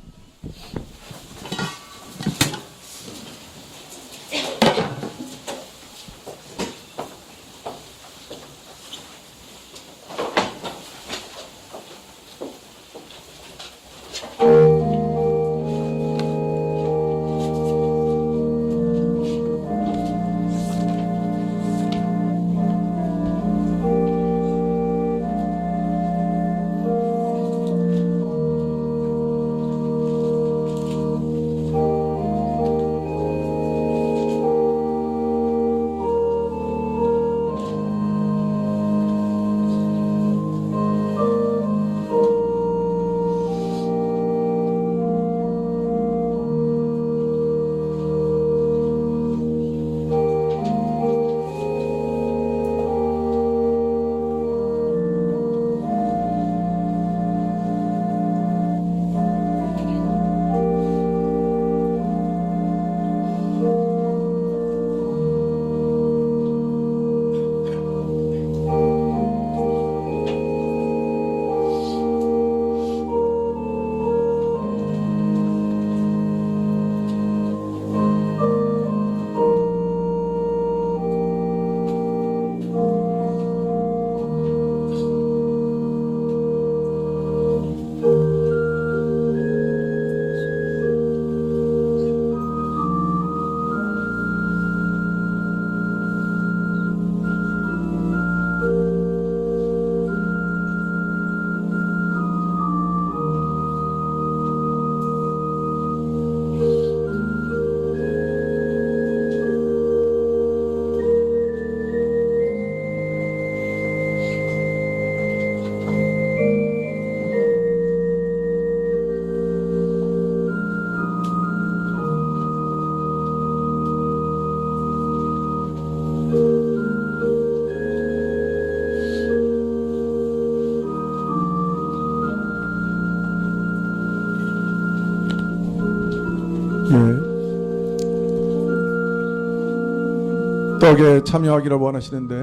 떡에 참여하기를 원하시는데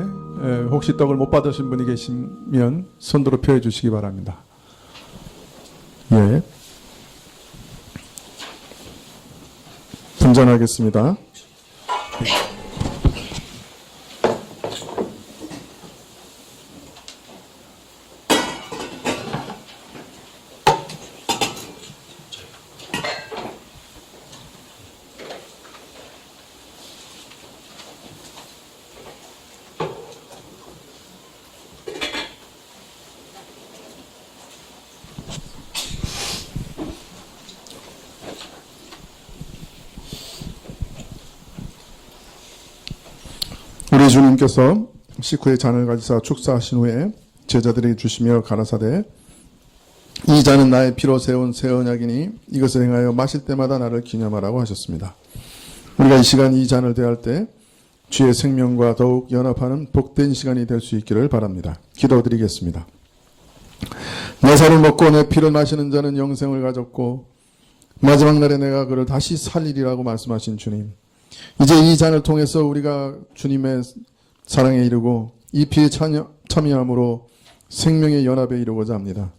혹시 떡을 못 받으신 분이 계시면 손들어 펴해 주시기 바랍니다. 예. 분전하겠습니다. 우리 주님께서 식후에 잔을 가지사 축사하신 후에 제자들에게 주시며 가라사대 이 잔은 나의 피로 세운 새 언약이니 이것을 행하여 마실 때마다 나를 기념하라고 하셨습니다. 우리가 이 시간 이 잔을 대할 때 주의 생명과 더욱 연합하는 복된 시간이 될 수 있기를 바랍니다. 기도드리겠습니다. 내 살을 먹고 내 피를 마시는 자는 영생을 가졌고 마지막 날에 내가 그를 다시 살리리라고 말씀하신 주님, 이제 이 잔을 통해서 우리가 주님의 사랑에 이르고 이 피에 참여함으로 생명의 연합에 이르고자 합니다.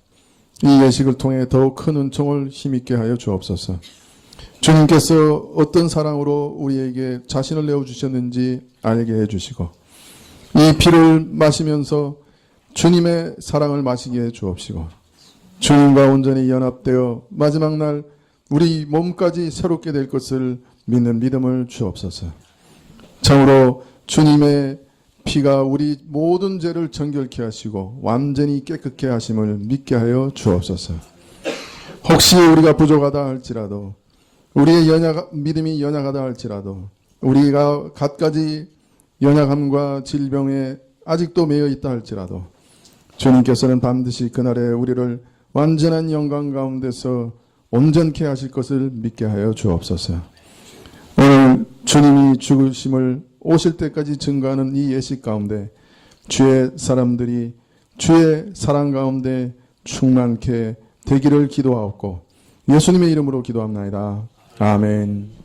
이 예식을 통해 더욱 큰 은총을 힘있게 하여 주옵소서. 주님께서 어떤 사랑으로 우리에게 자신을 내어주셨는지 알게 해주시고 이 피를 마시면서 주님의 사랑을 마시게 해 주옵시고 주님과 온전히 연합되어 마지막 날 우리 몸까지 새롭게 될 것을 믿는 믿음을 주옵소서. 참으로 주님의 피가 우리 모든 죄를 정결케 하시고 완전히 깨끗게 하심을 믿게 하여 주옵소서. 혹시 우리가 부족하다 할지라도 우리의 믿음이 연약하다 할지라도 우리가 갖가지 연약함과 질병에 아직도 매여 있다 할지라도 주님께서는 반드시 그날에 우리를 완전한 영광 가운데서 온전케 하실 것을 믿게 하여 주옵소서. 오늘 주님이 죽으심을 오실 때까지 증거하는 이 예식 가운데 주의 사람들이 주의 사랑 가운데 충만케 되기를 기도하옵고 예수님의 이름으로 기도합나이다. 아멘.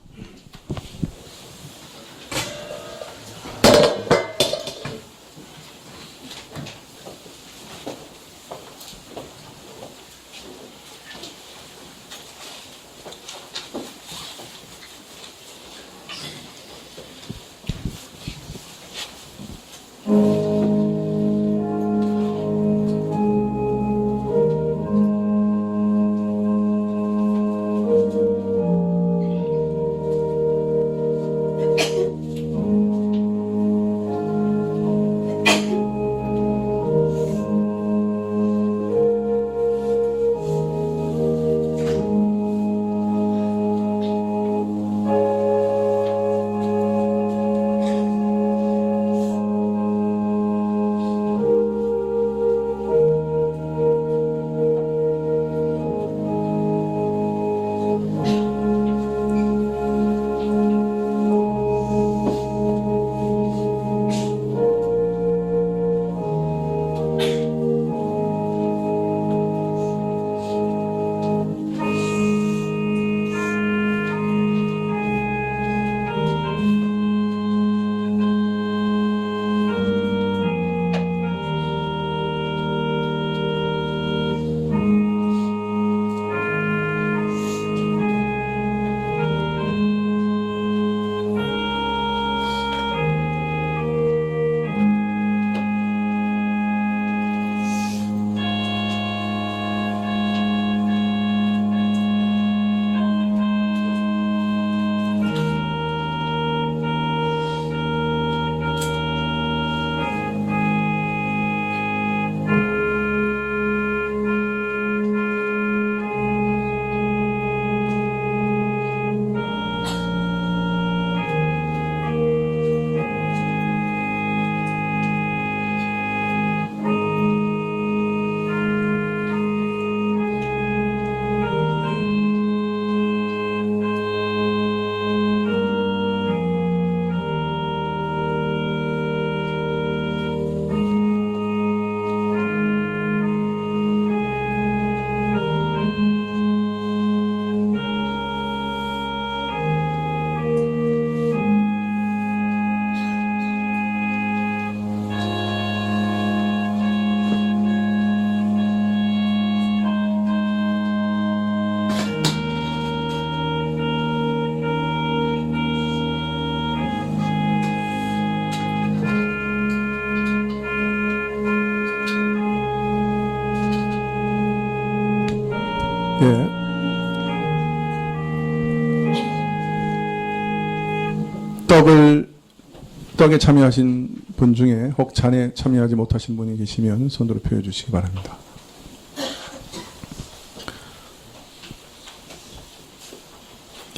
떡에 참여하신 분 중에 혹 잔에 참여하지 못하신 분이 계시면 손으로 표해 주시기 바랍니다.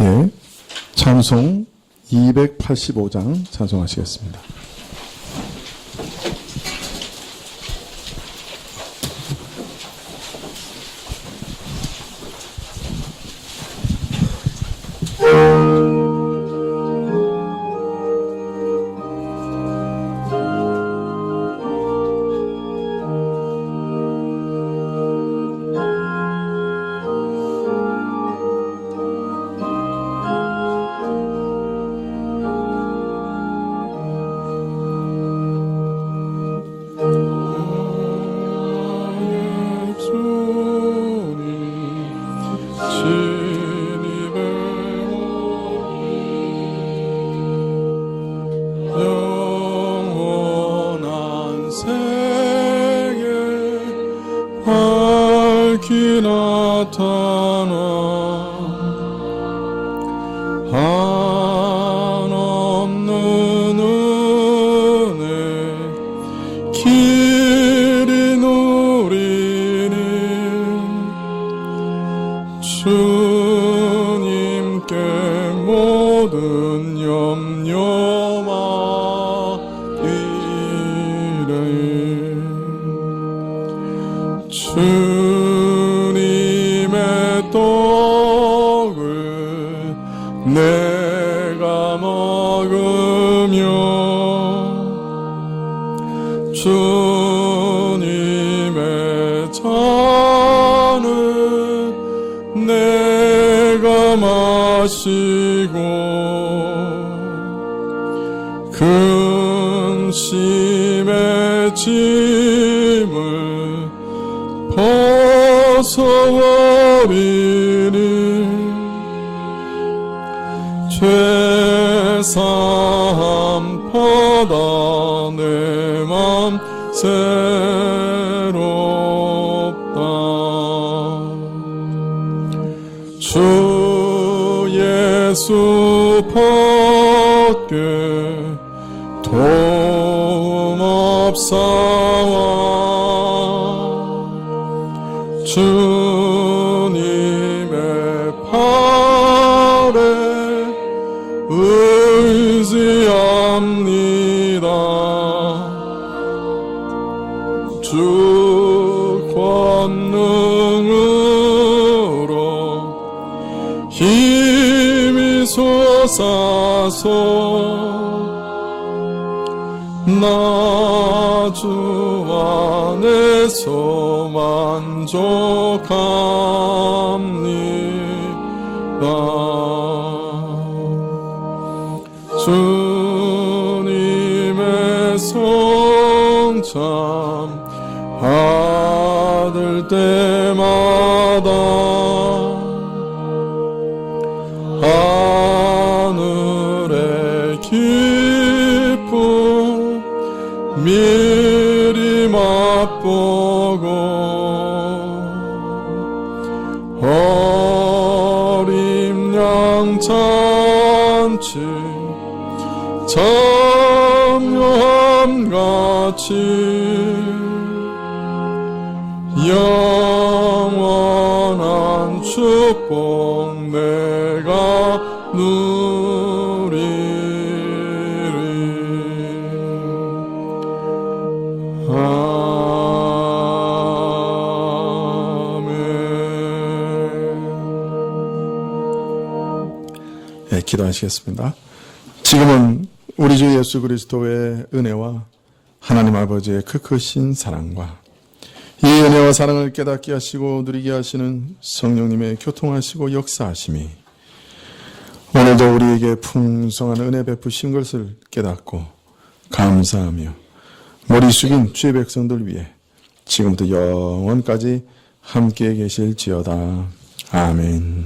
예, 찬송 285장 찬송하시겠습니다. 영원한 생에 밝히 나타나 한없는 은혜 길이 누리니 주님께 모든 염려 맡기래. 주님의 떡을 내가 먹으며 주님의 잔을 내가 마시고 근심의 짐을 벗어버리니 죄사함 받아 내 맘 새롭다. 주 예수 밖에 도움 없사와 주님의 팔에 의지합니다. 주 권능으로 힘이 솟아서 나 주 안에서 만족합니다. 주님의 성참 받을 때마다 하늘의 기쁨 미리 맛보고 어린 양 잔치 참여함같이 영원한 축복 내가 누리리. 네, 기도하시겠습니다. 지금은 우리 주 예수 그리스도의 은혜와 하나님 아버지의 그 크신 사랑과 이 은혜와 사랑을 깨닫게 하시고 누리게 하시는 성령님의 교통하시고 역사하심이 오늘도 우리에게 풍성한 은혜 베푸신 것을 깨닫고 감사하며 머리 숙인 주의 백성들 위해 지금부터 영원까지 함께 계실지어다. 아멘.